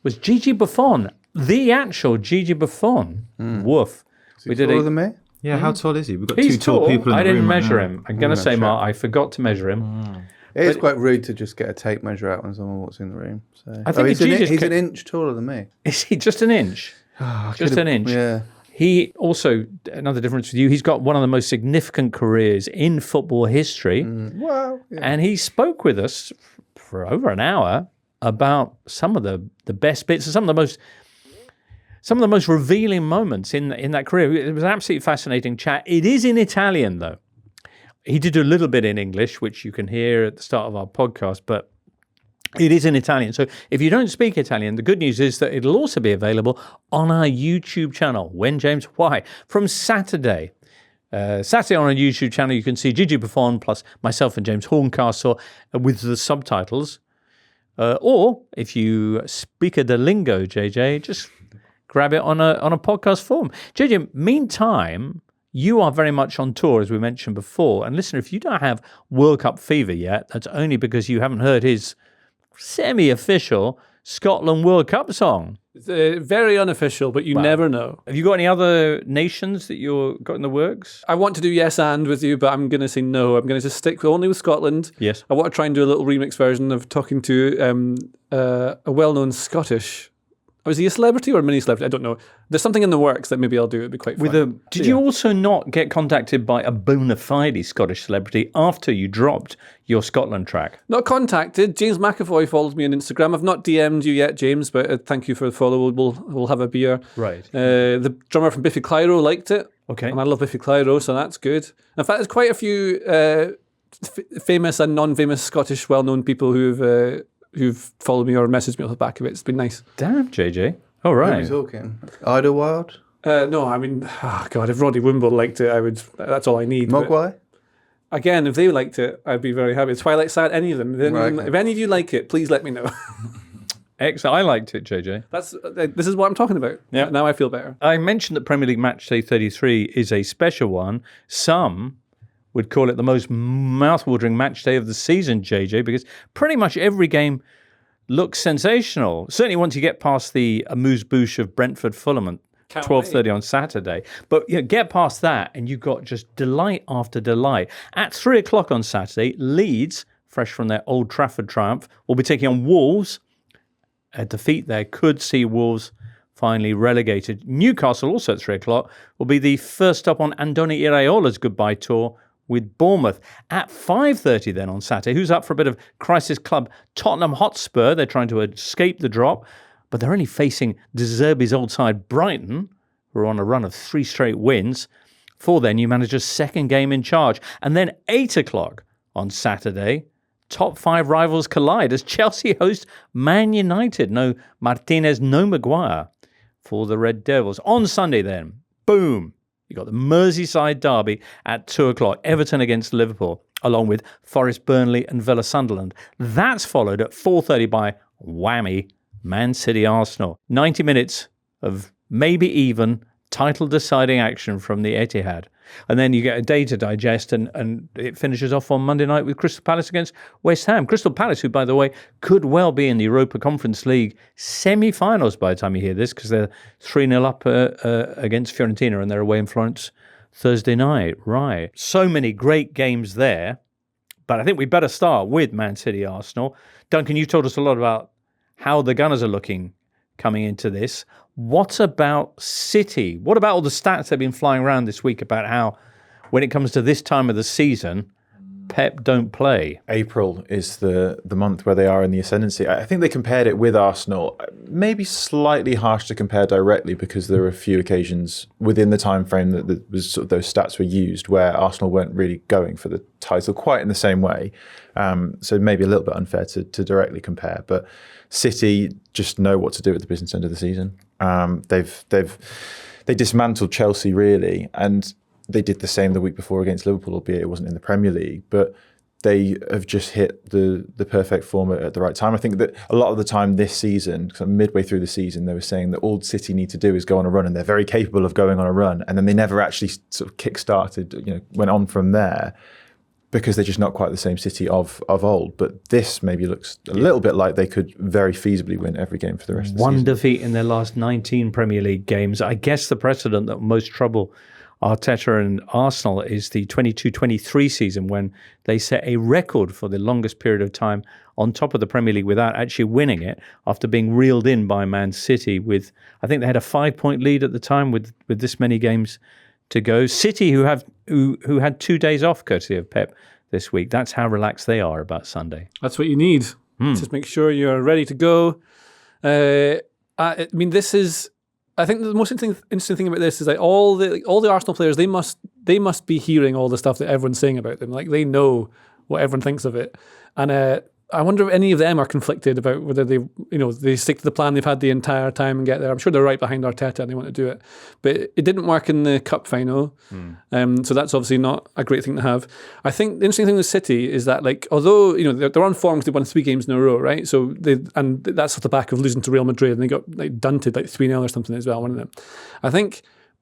Speaker 1: was Gigi Buffon, the actual Gigi Buffon. Woof.
Speaker 3: Is he taller than me?
Speaker 2: Yeah, how tall is he? We've got
Speaker 1: He's
Speaker 2: two tall people in the room.
Speaker 1: I didn't measure
Speaker 2: right
Speaker 1: him. I'm going to say, Mark, I forgot to measure him.
Speaker 3: It is quite rude to just get a tape measure out when someone walks in the room. So.
Speaker 1: I think
Speaker 3: he's an inch taller than me.
Speaker 1: Is he just an inch? Just an inch?
Speaker 3: Yeah.
Speaker 1: He also, another difference with you, he's got one of the most significant careers in football history.
Speaker 3: Well, yeah.
Speaker 1: And he spoke with us for over an hour about some of the best bits and some of the most revealing moments in that career. It was an absolutely fascinating chat. It is in Italian, though. He did a little bit in English, which you can hear at the start of our podcast, but it is in Italian. So if you don't speak Italian, the good news is that it'll also be available on our YouTube channel, When James Why, from Saturday. Saturday on our YouTube channel, you can see Gigi Buffon plus myself and James Horncastle with the subtitles. Or if you speak the lingo, JJ, just grab it on a podcast form. JJ, meantime, you are very much on tour, as we mentioned before. And listen, if you don't have World Cup fever yet, that's only because you haven't heard his semi-official Scotland World Cup song.
Speaker 4: It's very unofficial, but you never know.
Speaker 1: Have you got any other nations that you've got in the works?
Speaker 4: I want to do yes and with you, but I'm going to say no. I'm going to just stick only with Scotland.
Speaker 1: Yes.
Speaker 4: I want to try and do a little remix version of talking to a well-known Scottish... Was he a celebrity or a mini celebrity? I don't know. There's something in the works that maybe I'll do. It'd be quite fun.
Speaker 1: Did you also not get contacted by a bona fide Scottish celebrity after you dropped your Scotland track?
Speaker 4: Not contacted. James McAvoy follows me on Instagram. I've not DM'd you yet, James, but thank you for the follow. We'll have a beer.
Speaker 1: Right.
Speaker 4: The drummer from Biffy Clyro liked it.
Speaker 1: Okay.
Speaker 4: And I love Biffy Clyro, so that's good. In fact, there's quite a few famous and non-famous Scottish well-known people who've followed me or messaged me off the back of it. It's been nice.
Speaker 1: Damn, JJ. All right.
Speaker 3: Who are we talking? Idlewild?
Speaker 4: No, I mean, God, if Roddy Wimble liked it, that's all I need.
Speaker 3: Mogwai?
Speaker 4: Again, if they liked it, I'd be very happy. Twilight Sad, any of them. If any of you like it, please let me know.
Speaker 1: Excellent. I liked it, JJ.
Speaker 4: This is what I'm talking about.
Speaker 1: Yeah.
Speaker 4: Now I feel better.
Speaker 1: I mentioned that Premier League Match Day 33 is a special one. Some would call it the most mouth-watering match day of the season, JJ, because pretty much every game looks sensational. Certainly once you get past the amuse-bouche of Brentford-Fulham at 12:30 on Saturday. But get past that and you've got just delight after delight. At 3 o'clock on Saturday, Leeds, fresh from their Old Trafford triumph, will be taking on Wolves. A defeat there could see Wolves finally relegated. Newcastle, also at 3 o'clock, will be the first stop on Andoni Iraola's goodbye tour with Bournemouth. At 5:30 then on Saturday, who's up for a bit of crisis club? Tottenham Hotspur. They're trying to escape the drop, but they're only facing De Zerbi's old side Brighton, who are on a run of 3 straight wins, for their new manager's second game in charge. And then 8 o'clock on Saturday, top 5 rivals collide as Chelsea host Man United. No Martinez, no Maguire for the Red Devils. On Sunday then, boom, you got the Merseyside derby at 2 o'clock, Everton against Liverpool, along with Forest, Burnley and Villa Sunderland. That's followed at 4:30 by whammy, Man City Arsenal. 90 minutes of maybe even title-deciding action from the Etihad. And then you get a day to digest, and it finishes off on Monday night with Crystal Palace against West Ham. Crystal Palace, who, by the way, could well be in the Europa Conference League semi-finals by the time you hear this, because they're 3-0 up against Fiorentina, and they're away in Florence Thursday night. Right. So many great games there. But I think we better start with Man City Arsenal. Duncan, you've told us a lot about how the Gunners are looking coming into this. What about City? What about all the stats that have been flying around this week about how, when it comes to this time of the season, Pep don't play?
Speaker 2: April is the month where they are in the ascendancy. I think they compared it with Arsenal. Maybe slightly harsh to compare directly because there were a few occasions within the time frame that was sort of those stats were used where Arsenal weren't really going for the title quite in the same way. So maybe a little bit unfair to directly compare. But City just know what to do at the business end of the season. They dismantled Chelsea really, and they did the same the week before against Liverpool, albeit it wasn't in the Premier League. But they have just hit the perfect form at the right time. I think that a lot of the time this season, midway through the season, they were saying that all City need to do is go on a run, and they're very capable of going on a run. And then they never actually sort of kick-started, went on from there, because they're just not quite the same City of old. But this maybe looks a little bit like they could very feasibly win every game for the rest of the season.
Speaker 1: One defeat in their last 19 Premier League games. I guess the precedent that most trouble Arteta and Arsenal is the 22-23 season, when they set a record for the longest period of time on top of the Premier League without actually winning it, after being reeled in by Man City with, I think they had a 5-point lead at the time with this many games to go. City, who had 2 days off courtesy of Pep this week. That's how relaxed they are about Sunday.
Speaker 4: That's what you need. Just make sure you're ready to go. I mean, this is... I think the most interesting thing about this is that all the Arsenal players, they must be hearing all the stuff that everyone's saying about them. Like, they know what everyone thinks of it. And I wonder if any of them are conflicted about whether they stick to the plan they've had the entire time and get there. I'm sure they're right behind Arteta and they want to do it. But it didn't work in the cup final. So that's obviously not a great thing to have. I think the interesting thing with City is that, like, although they're on form because they won 3 games in a row, right? So that's off the back of losing to Real Madrid, and they got dunted 3-0 or something as well, one of them. I think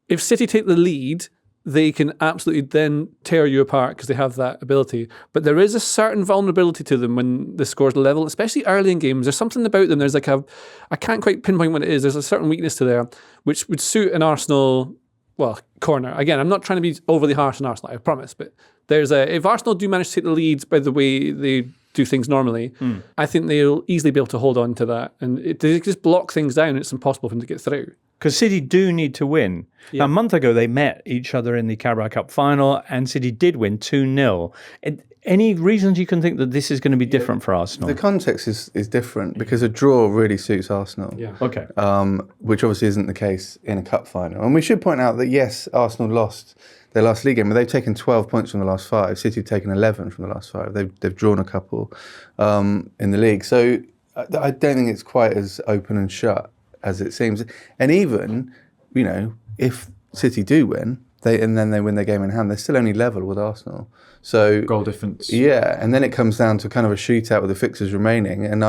Speaker 4: if City take the lead, they can absolutely then tear you apart because they have that ability. But there is a certain vulnerability to them when the score's level, especially early in games. There's something about them. There's like I can't quite pinpoint what it is. There's a certain weakness to there, which would suit an Arsenal, corner. Again, I'm not trying to be overly harsh on Arsenal, I promise. But if Arsenal do manage to take the leads by the way they do things normally, I think they'll easily be able to hold on to that. And they just block things down. It's impossible for them to get through.
Speaker 1: Because City do need to win.
Speaker 4: Yeah.
Speaker 1: A month ago, they met each other in the Carabao Cup final, and City did win 2-0. Any reasons you can think that this is going to be different for Arsenal?
Speaker 3: The context is different because a draw really suits Arsenal.
Speaker 4: Yeah.
Speaker 1: Okay.
Speaker 3: Which obviously isn't the case in a cup final. And we should point out that, yes, Arsenal lost their last league game, but they've taken 12 points from the last 5. City have taken 11 from the last 5. They've drawn a couple in the league. So I don't think it's quite as open and shut as it seems. And even, if City do win, and then they win their game in hand, they're still only level with Arsenal. So
Speaker 2: goal difference.
Speaker 3: Yeah, and then it comes down to kind of a shootout with the fixtures remaining. And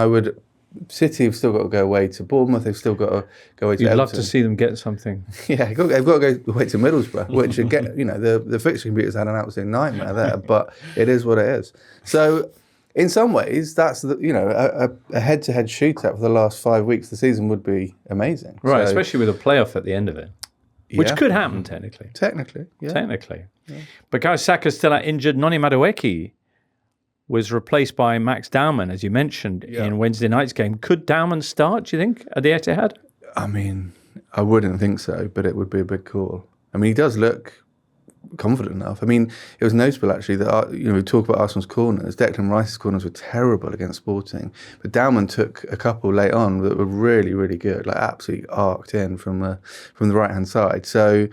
Speaker 3: City have still got to go away to Bournemouth. They've still got to go away to Everton.
Speaker 1: You'd love to see them get something.
Speaker 3: Yeah, they've got to go away to Middlesbrough, which again, the fixture computers had an absolute nightmare there. But it is what it is. So in some ways, that's a head-to-head shootout for the last 5 weeks of the season would be amazing.
Speaker 1: Right,
Speaker 3: So,
Speaker 1: especially with a playoff at the end of it. Which could happen, technically.
Speaker 3: Technically, yeah.
Speaker 1: Technically. Yeah. But Bukayo Saka's still out injured. Noni Madueke was replaced by Max Dowman, as you mentioned, in Wednesday night's game. Could Dowman start, do you think, at the Etihad?
Speaker 3: I mean, I wouldn't think so, but it would be a big call. I mean, he does look confident enough. I mean, it was notable actually that we talk about Arsenal's corners. Declan Rice's corners were terrible against Sporting, but Dowman took a couple late on that were really, really good, like absolutely arced in from the right hand side. So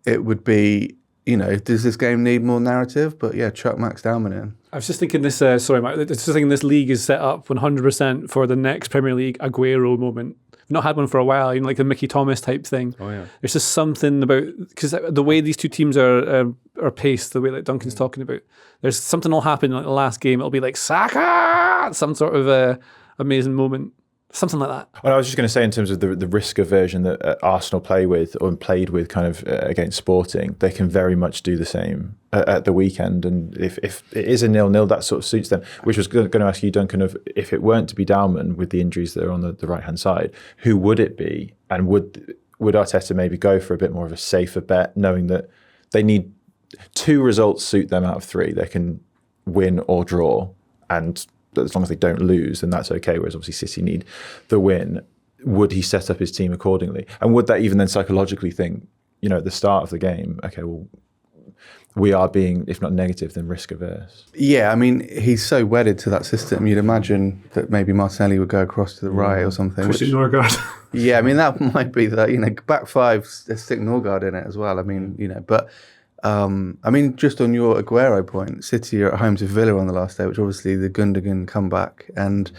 Speaker 3: it would be, does this game need more narrative? But yeah, chuck Max Dowman in.
Speaker 4: I was just thinking this. Sorry, Mark. I was just thinking this league is set up 100% for the next Premier League Aguero moment. We've not had one for a while, like the Mickey Thomas type thing.
Speaker 1: Oh yeah.
Speaker 4: There's just something about because the way these two teams are paced, the way that Duncan's talking about. There's something will happen like the last game. It'll be like Saka, some sort of amazing moment. Something like that.
Speaker 2: Well, I was just going to say in terms of the risk aversion that Arsenal play with or played with kind of against Sporting, they can very much do the same at the weekend. And if it is a 0-0, that sort of suits them. Which was going to ask you, Duncan, if it weren't to be Dowman with the injuries that are on the right-hand side, who would it be? And would Arteta maybe go for a bit more of a safer bet, knowing that they need 2 results suit them out of 3. They can win or draw, and as long as they don't lose, then that's okay. Whereas obviously City need the win. Would he set up his team accordingly? And would that even then psychologically think, at the start of the game, okay, well, we are being, if not negative, then risk averse?
Speaker 3: Yeah, I mean, he's so wedded to that system. You'd imagine that maybe Martinelli would go across to the right or something. Yeah, I mean, that might be that, back 5, stick Norgard in it as well. I mean, but I mean, just on your Aguero point, City are at home to Villa on the last day, which obviously the Gundogan comeback, and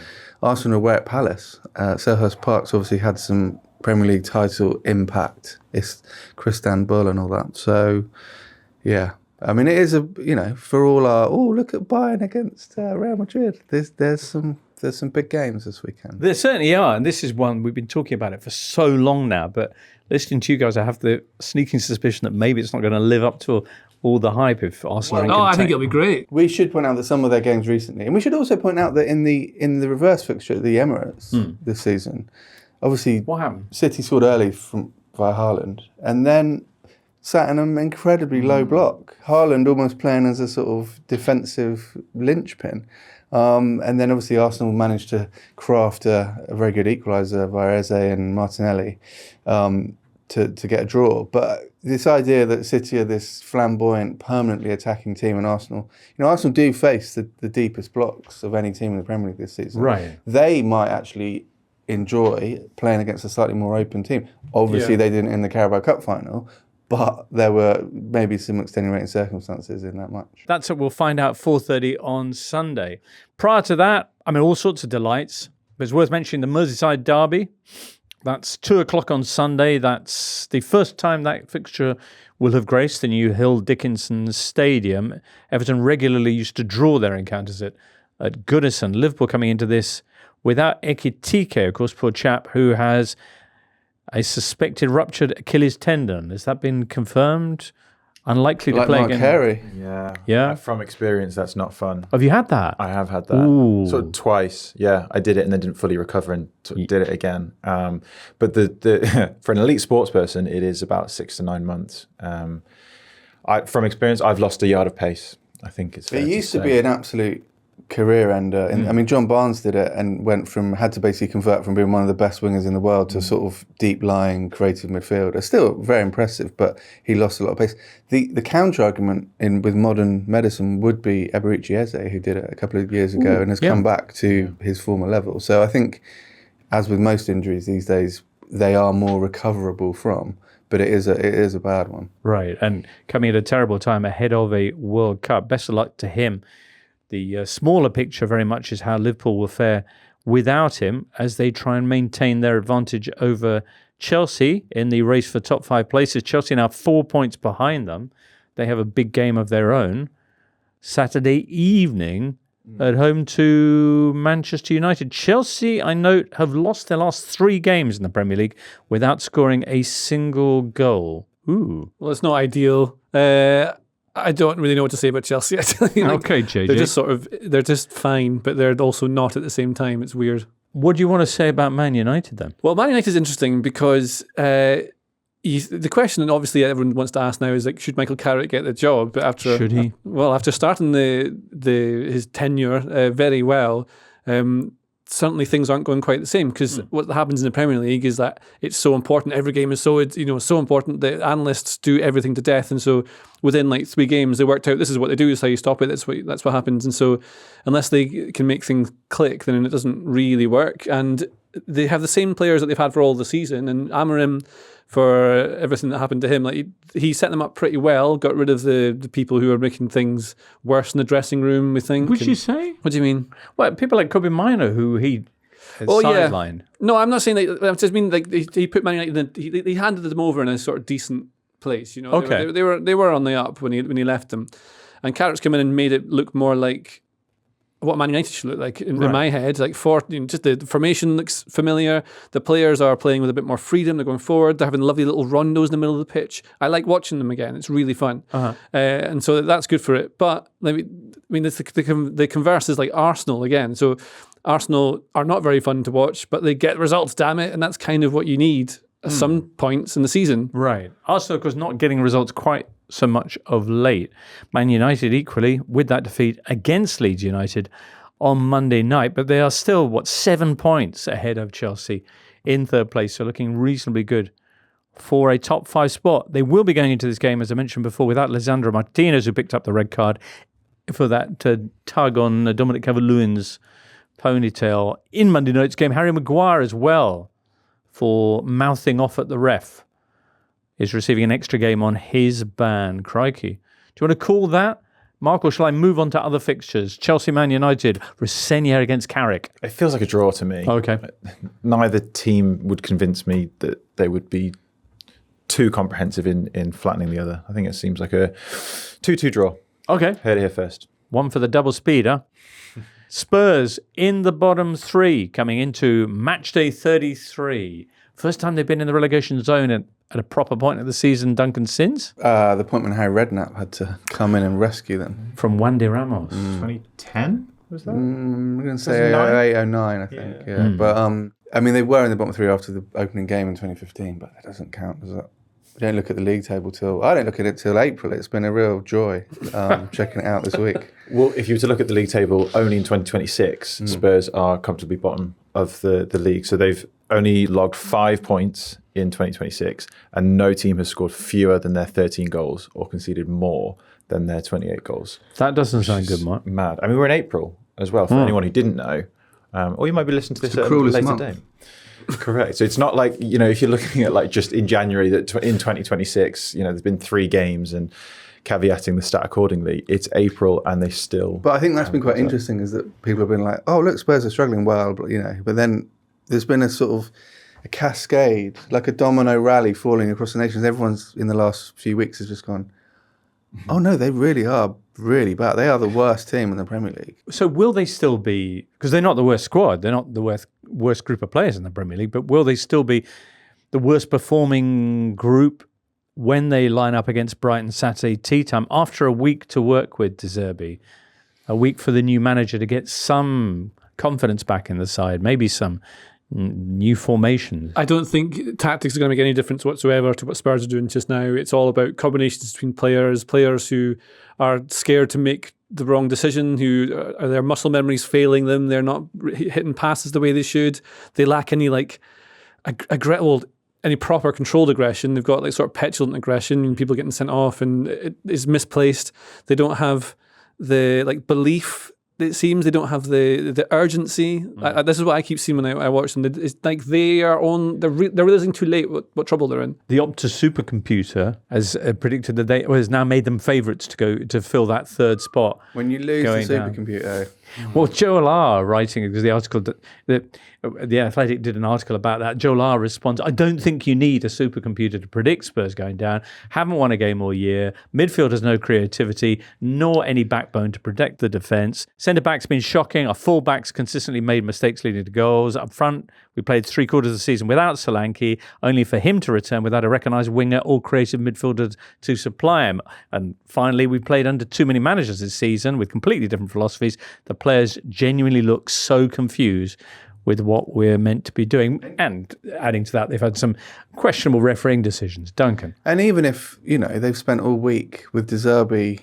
Speaker 3: Arsenal are away at Palace. Selhurst Park's obviously had some Premier League title impact. It's Christian Bull and all that. So, yeah. I mean, it is for all our, look at Bayern against Real Madrid. There's some big games this weekend.
Speaker 1: There certainly are, and this is one we've been talking about it for so long now, but listening to you guys, I have the sneaking suspicion that maybe it's not going to live up to all the hype if Arsenal.
Speaker 4: I think it'll be great.
Speaker 3: We should point out that some of their games recently, and we should also point out that in the reverse fixture at the Emirates this season, obviously,
Speaker 1: what happened?
Speaker 3: City scored early via Haaland, and then sat in an incredibly low block. Haaland almost playing as a sort of defensive linchpin. And then obviously Arsenal managed to craft a very good equaliser via Eze and Martinelli to get a draw. But this idea that City are this flamboyant, permanently attacking team, and Arsenal do face the deepest blocks of any team in the Premier League this season.
Speaker 1: Right.
Speaker 3: They might actually enjoy playing against a slightly more open team. Obviously, they didn't in the Carabao Cup final, but there were maybe some extenuating circumstances in that match.
Speaker 1: That's what we'll find out 4:30 on Sunday. Prior to that, I mean, all sorts of delights. But it's worth mentioning the Merseyside derby. That's 2:00 on Sunday. That's the first time that fixture will have graced the new Hill Dickinson Stadium. Everton regularly used to draw their encounters at Goodison. Liverpool coming into this without Ekitike, of course, poor chap, who has a suspected ruptured Achilles tendon. Has that been confirmed? Unlikely to play
Speaker 3: Mark
Speaker 1: again.
Speaker 3: Carey.
Speaker 1: Yeah.
Speaker 2: From experience, that's not fun.
Speaker 1: Have you had that?
Speaker 2: I have had that.
Speaker 1: Ooh.
Speaker 2: Sort of twice. Yeah, I did it and then didn't fully recover and did it again. But the for an elite sports person, it is about 6 to 9 months. From experience, I've lost a yard of pace. I think it's fair
Speaker 3: It
Speaker 2: to
Speaker 3: used to
Speaker 2: say.
Speaker 3: be an absolute career ender. I mean, John Barnes did it and had to basically convert from being one of the best wingers in the world to sort of deep-lying creative midfielder. Still very impressive, but he lost a lot of pace. The counter-argument with modern medicine would be Eberechi Eze, who did it a couple of years ago and has come back to his former level. So I think, as with most injuries these days, they are more recoverable from, but it is a bad one.
Speaker 1: Right, and coming at a terrible time ahead of a World Cup. Best of luck to him. The smaller picture very much is how Liverpool will fare without him as they try and maintain their advantage over Chelsea in the race for top 5 places. Chelsea now 4 points behind them. They have a big game of their own Saturday evening at home to Manchester United. Chelsea, I note, have lost their last 3 games in the Premier League without scoring a single goal. Ooh.
Speaker 4: Well, it's not ideal. I don't really know what to say about Chelsea.
Speaker 1: Okay, JJ.
Speaker 4: They're just fine, but they're also not at the same time. It's weird.
Speaker 1: What do you want to say about Man United then?
Speaker 4: Well, Man United is interesting because the question, and obviously everyone wants to ask now, is like, should Michael Carrick get the job? But
Speaker 1: Should he?
Speaker 4: After starting his tenure very well, certainly things aren't going quite the same, because what happens in the Premier League is that it's so important. Every game is so important. The analysts do everything to death, and so within like 3 games they worked out this is what they do, is how you stop it. That's what happens. And so unless they can make things click, then it doesn't really work. And they have the same players that they've had for all the season. And Amorim, for everything that happened to him, like he set them up pretty well. Got rid of the people who were making things worse in the dressing room, we think.
Speaker 1: Would you say?
Speaker 4: What do you mean?
Speaker 1: Well, people like Kobe Mino, who he sidelined.
Speaker 4: No, I'm not saying that. I just mean like he put Man United. He handed them over in a sort of decent place. You know,
Speaker 1: Okay.
Speaker 4: they were on the up when he left them, and Carrick's come in and made it look more like what Man United should look like in my head. Like just the formation looks familiar. The players are playing with a bit more freedom. They're going forward. They're having lovely little rondos in the middle of the pitch. I like watching them again. It's really fun, and so that's good for it. But the converse is like Arsenal again. So Arsenal are not very fun to watch, but they get results. Damn it, and that's kind of what you need at some points in the season.
Speaker 1: Right. Arsenal, of course, not getting results quite so much of late. Man United equally with that defeat against Leeds United on Monday night, but they are still, 7 points ahead of Chelsea in 3rd place, so looking reasonably good for a top 5 spot. They will be going into this game, as I mentioned before, without Lisandro Martinez, who picked up the red card for that tug on Dominic Calvert-Lewin's ponytail in Monday night's game. Harry Maguire as well, for mouthing off at the ref, is receiving an extra game on his ban. Crikey. Do you want to call that, Mark, or shall I move on to other fixtures? Chelsea, Man United, Rossinier against Carrick.
Speaker 2: It feels like a draw to me.
Speaker 1: Okay.
Speaker 2: Neither team would convince me that they would be too comprehensive in flattening the other. I think it seems like a 2-2 draw.
Speaker 1: Okay.
Speaker 2: Heard it here first.
Speaker 1: One for the double speeder. Spurs in the bottom 3 coming into match day 33. First time they've been in the relegation zone at a proper point of the season, Duncan, since?
Speaker 3: The point when Harry Redknapp had to come in and rescue them.
Speaker 1: From Wandy Ramos.
Speaker 2: 2010, was that?
Speaker 3: We're going to say 08, 09, I think. Yeah. But, they were in the bottom 3 after the opening game in 2015, but that doesn't count, does it? We don't look at the league table I don't look at it till April. It's been a real joy checking it out this week.
Speaker 2: Well, if you were to look at the league table only in 2026, Spurs are comfortably bottom of the league. So they've only logged 5 points in 2026, and no team has scored fewer than their 13 goals or conceded more than their 28 goals.
Speaker 1: That doesn't sound good, Mike.
Speaker 2: Mad. I mean, we're in April as well, for anyone who didn't know. Or you might be listening to this at a later date. Correct. So it's not like, if you're looking at like just in January that in 2026, there's been 3 games and caveating the stat accordingly. It's April and they still.
Speaker 3: But I think that's been quite interesting, is that people have been like, oh, look, Spurs are struggling well, but then there's been a sort of a cascade, like a domino rally falling across the nations. Everyone's in the last few weeks has just gone, oh no, they really are really bad. They are the worst team in the Premier League.
Speaker 1: So will they still be, because they're not the worst squad, they're not the worst group of players in the Premier League, but will they still be the worst performing group when they line up against Brighton Saturday tea time after a week to work with De Zerbi, a week for the new manager to get some confidence back in the side, maybe some new formations.
Speaker 4: I don't think tactics are going to make any difference whatsoever to what Spurs are doing just now. It's all about combinations between players who are scared to make the wrong decision, who are their muscle memories failing them. They're not hitting passes the way they should. They lack any any proper controlled aggression. They've got like sort of petulant aggression and people getting sent off, and it is misplaced. They don't have the belief. It seems they don't have the urgency. This is what I keep seeing when I watch them. It's like they're realizing too late what trouble they're in.
Speaker 1: The Opta supercomputer has predicted that has now made them favourites to fill that third spot.
Speaker 3: When you lose the supercomputer.
Speaker 1: Well, Joel R. writing, because the article that the Athletic did an article about that. Joel R. responds, I don't think you need a supercomputer to predict Spurs going down. Haven't won a game all year. Midfield has no creativity, nor any backbone to protect the defence. Centre-back's been shocking. Our full-backs consistently made mistakes leading to goals. Up front, we played 3/4 of the season without Solanke, only for him to return without a recognised winger or creative midfielder to supply him. And finally, we played under too many managers this season with completely different philosophies. The players genuinely look so confused with what we're meant to be doing. And adding to that, they've had some questionable refereeing decisions. Duncan.
Speaker 3: And even if, they've spent all week with De Zerbi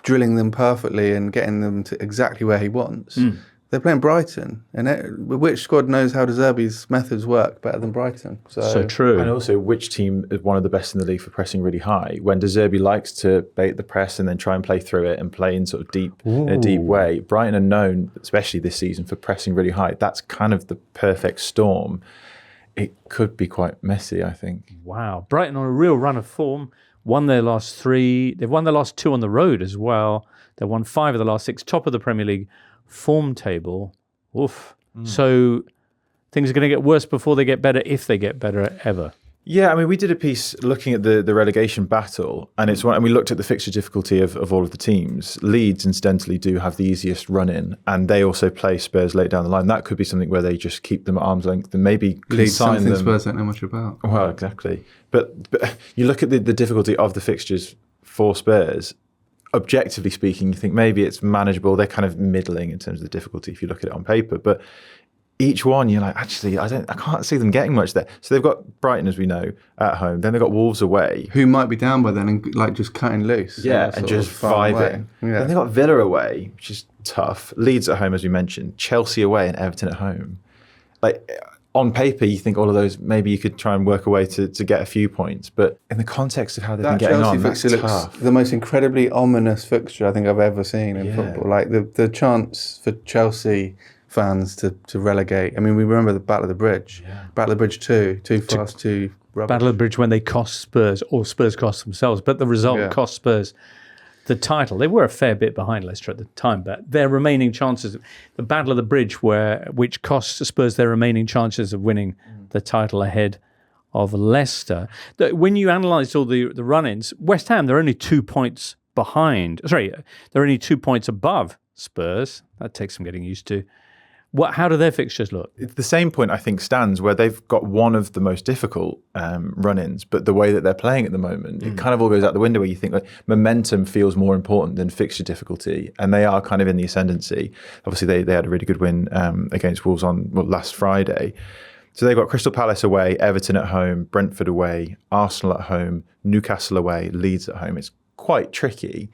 Speaker 3: drilling them perfectly and getting them to exactly where he wants, they're playing Brighton. And which squad knows how De Zerbi's methods work better than Brighton? So
Speaker 1: true.
Speaker 2: And also, which team is one of the best in the league for pressing really high? When De Zerbi likes to bait the press and then try and play through it and play in sort of in a deep way. Brighton are known, especially this season, for pressing really high. That's kind of the perfect storm. It could be quite messy, I think.
Speaker 1: Wow. Brighton on a real run of form. Won their last 3. They've won their last 2 on the road as well. They've won 5 of the last 6. Top of the Premier League form table. Oof. So things are going to get worse before they get better, if they get better ever.
Speaker 2: Yeah, I mean, we did a piece looking at the relegation battle, and and we looked at the fixture difficulty of all of the teams. Leeds, incidentally, do have the easiest run-in, and they also play Spurs late down the line. That could be something where they just keep them at arm's length and maybe consign them.
Speaker 3: Spurs don't know much about.
Speaker 2: Well, exactly. But you look at the difficulty of the fixtures for Spurs. Objectively speaking, you think maybe it's manageable. They're kind of middling in terms of the difficulty if you look at it on paper. But each one, you're like, actually, I can't see them getting much there. So they've got Brighton, as we know, at home. Then they've got Wolves away,
Speaker 3: who might be down by then and just cutting loose.
Speaker 2: Yeah, and just vibing. Yeah. Then they've got Villa away, which is tough. Leeds at home, as we mentioned. Chelsea away and Everton at home. On paper, you think all of those, maybe you could try and work a way to get a few points. But in the context of how they've been getting
Speaker 3: Chelsea
Speaker 2: on, that's
Speaker 3: fixture
Speaker 2: tough.
Speaker 3: looks the most incredibly ominous fixture I think I've ever seen in football. Like the chance for Chelsea fans to relegate. I mean, we remember the Battle of the Bridge. Yeah. Battle of the Bridge 2, too fast, too rubbish.
Speaker 1: Battle of the Bridge when they cost Spurs, or Spurs cost themselves, but the result cost Spurs the title. They were a fair bit behind Leicester at the time, but their remaining chances, the Battle of the Bridge, which cost Spurs their remaining chances of winning the title ahead of Leicester. When you analysed all the run-ins, West Ham, they're only 2 points behind. Sorry, they're only 2 points above Spurs. That takes some getting used to. How do their fixtures look?
Speaker 2: It's the same point, I think, stands where they've got one of the most difficult run-ins, but the way that they're playing at the moment, it kind of all goes out the window where you think momentum feels more important than fixture difficulty, and they are kind of in the ascendancy. Obviously, they had a really good win against Wolves on last Friday. So they've got Crystal Palace away, Everton at home, Brentford away, Arsenal at home, Newcastle away, Leeds at home. It's quite tricky,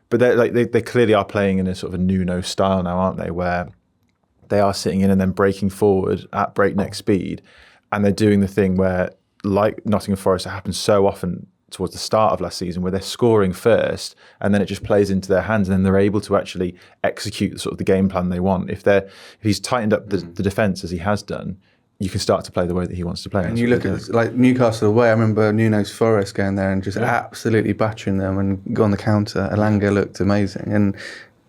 Speaker 2: but they clearly are playing in a sort of a Nuno style now, aren't they, where they are sitting in and then breaking forward at breakneck speed. And they're doing the thing where, like Nottingham Forest, it happens so often towards the start of last season, where they're scoring first and then it just plays into their hands and then they're able to actually execute sort of the game plan they want. If he's tightened up the defence as he has done, you can start to play the way that he wants to play.
Speaker 3: And you look at like Newcastle away, I remember Nuno's Forest going there and just absolutely battering them and on the counter. Elanga looked amazing. And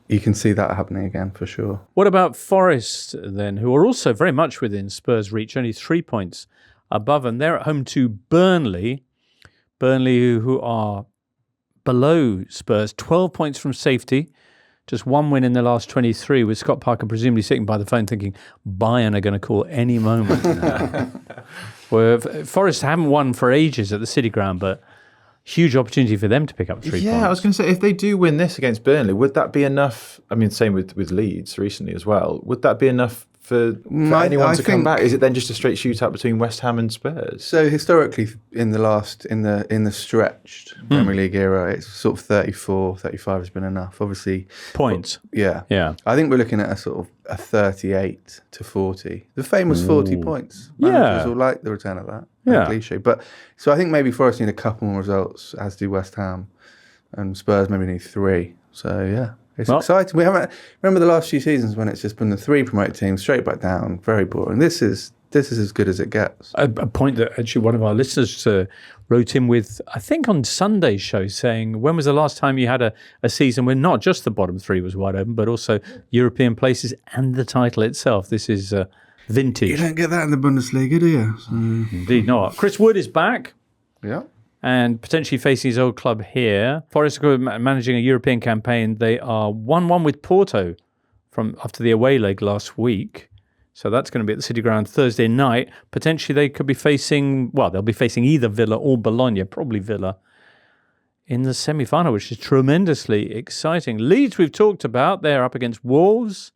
Speaker 3: you can see that happening again for sure.
Speaker 1: What about Forest then, who are also very much within Spurs' reach, only 3 points above them? They're at home to Burnley. Burnley, who are below Spurs, 12 points from safety, Just one win in the last 23, with Scott Parker presumably sitting by the phone thinking Bayern are going to call any moment now. Well, Forest haven't won for ages at the City Ground, but huge opportunity for them to pick up 3 points.
Speaker 2: Yeah, I was going to say, if they do win this against Burnley, would that be enough? I mean, same with Leeds recently as well. Would that be enough for anyone to come back? Is it then just a straight shootout between West Ham and Spurs?
Speaker 3: So historically, in the stretched Premier League era, it's sort of 34, 35 has been enough. Obviously,
Speaker 1: Points.
Speaker 3: Yeah. I think we're looking at a sort of a 38 to 40. The famous 40 points. Managers will like the return of that.
Speaker 1: Yeah.
Speaker 3: Cliche. But so I think maybe Forest need a couple more results, as do West Ham, and Spurs maybe need 3. So yeah. It's exciting. We haven't remember the last few seasons when it's just been the 3 promoted teams straight back down. Very boring. This is as good as it gets.
Speaker 1: A point that actually one of our listeners wrote in with, I think on Sunday's show, saying, when was the last time you had a season where not just the bottom 3 was wide open, but also European places and the title itself? This is vintage.
Speaker 3: You don't get that in the Bundesliga, do you? So.
Speaker 1: Indeed not. Chris Wood is back.
Speaker 3: Yeah.
Speaker 1: And potentially facing his old club here. Forest are managing a European campaign. They are 1-1 with Porto after the away leg last week. So that's going to be at the City Ground Thursday night. Potentially they could be facing, they'll be facing either Villa or Bologna, probably Villa, in the semi-final, which is tremendously exciting. Leeds we've talked about. They're up against Wolves.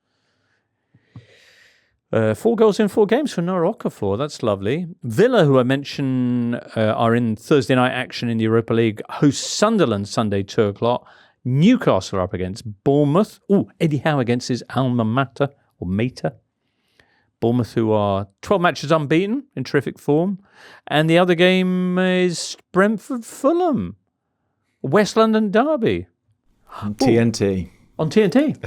Speaker 1: 4 goals in 4 games for Noah Okafor. That's lovely. Villa, who I mentioned, are in Thursday night action in the Europa League. Host Sunderland Sunday, 2 o'clock. Newcastle are up against Bournemouth. Eddie Howe against his alma mater, or mater. Bournemouth, who are 12 matches unbeaten, in terrific form. And the other game is Brentford-Fulham. West London derby.
Speaker 2: TNT.
Speaker 1: On TNT.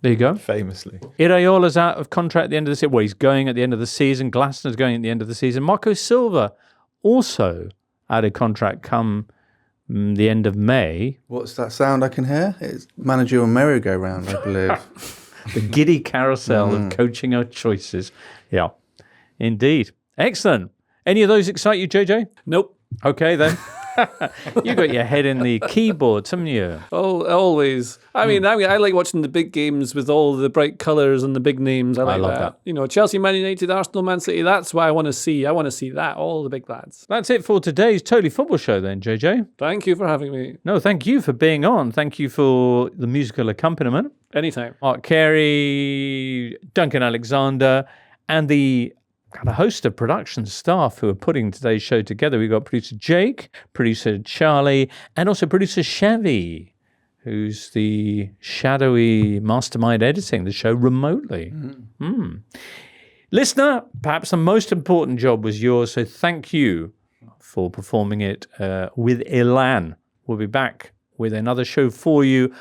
Speaker 1: There you go.
Speaker 2: Famously.
Speaker 1: Iraiola's out of contract at the end of the season. Well, he's going at the end of the season. Glasner's going at the end of the season. Marco Silva also out of contract come the end of May.
Speaker 3: What's that sound I can hear? It's managerial merry-go-round, I believe.
Speaker 1: The giddy carousel of coaching choices. Yeah, indeed. Excellent. Any of those excite you, JJ?
Speaker 4: Nope.
Speaker 1: Okay, then. You got your head in the keyboard, haven't you?
Speaker 4: Oh, always. I mean, I like watching the big games with all the bright colours and the big names. I love that. You know, Chelsea, Man United, Arsenal, Man City. That's what I want to see. I want to see that, all the big lads.
Speaker 1: That's it for today's Totally Football Show then, JJ.
Speaker 4: Thank you for having me.
Speaker 1: No, thank you for being on. Thank you for the musical accompaniment.
Speaker 4: Anytime.
Speaker 1: Mark Carey, Duncan Alexander, and the host of production staff who are putting today's show together. We've got producer Jake, producer Charlie, and also producer Chevy, who's the shadowy mastermind editing the show remotely. Listener, perhaps the most important job was yours, so thank you for performing it with elan. We'll be back with another show for you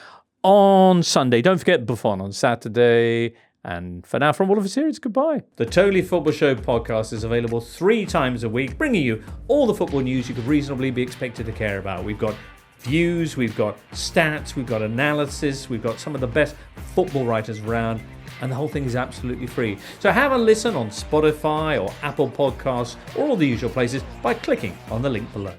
Speaker 1: on Sunday. Don't forget Buffon on Saturday. And for now, from all of us here, it's goodbye. The Totally Football Show podcast is available 3 times a week, bringing you all the football news you could reasonably be expected to care about. We've got views, we've got stats, we've got analysis, we've got some of the best football writers around, and the whole thing is absolutely free. So have a listen on Spotify or Apple Podcasts or all the usual places by clicking on the link below.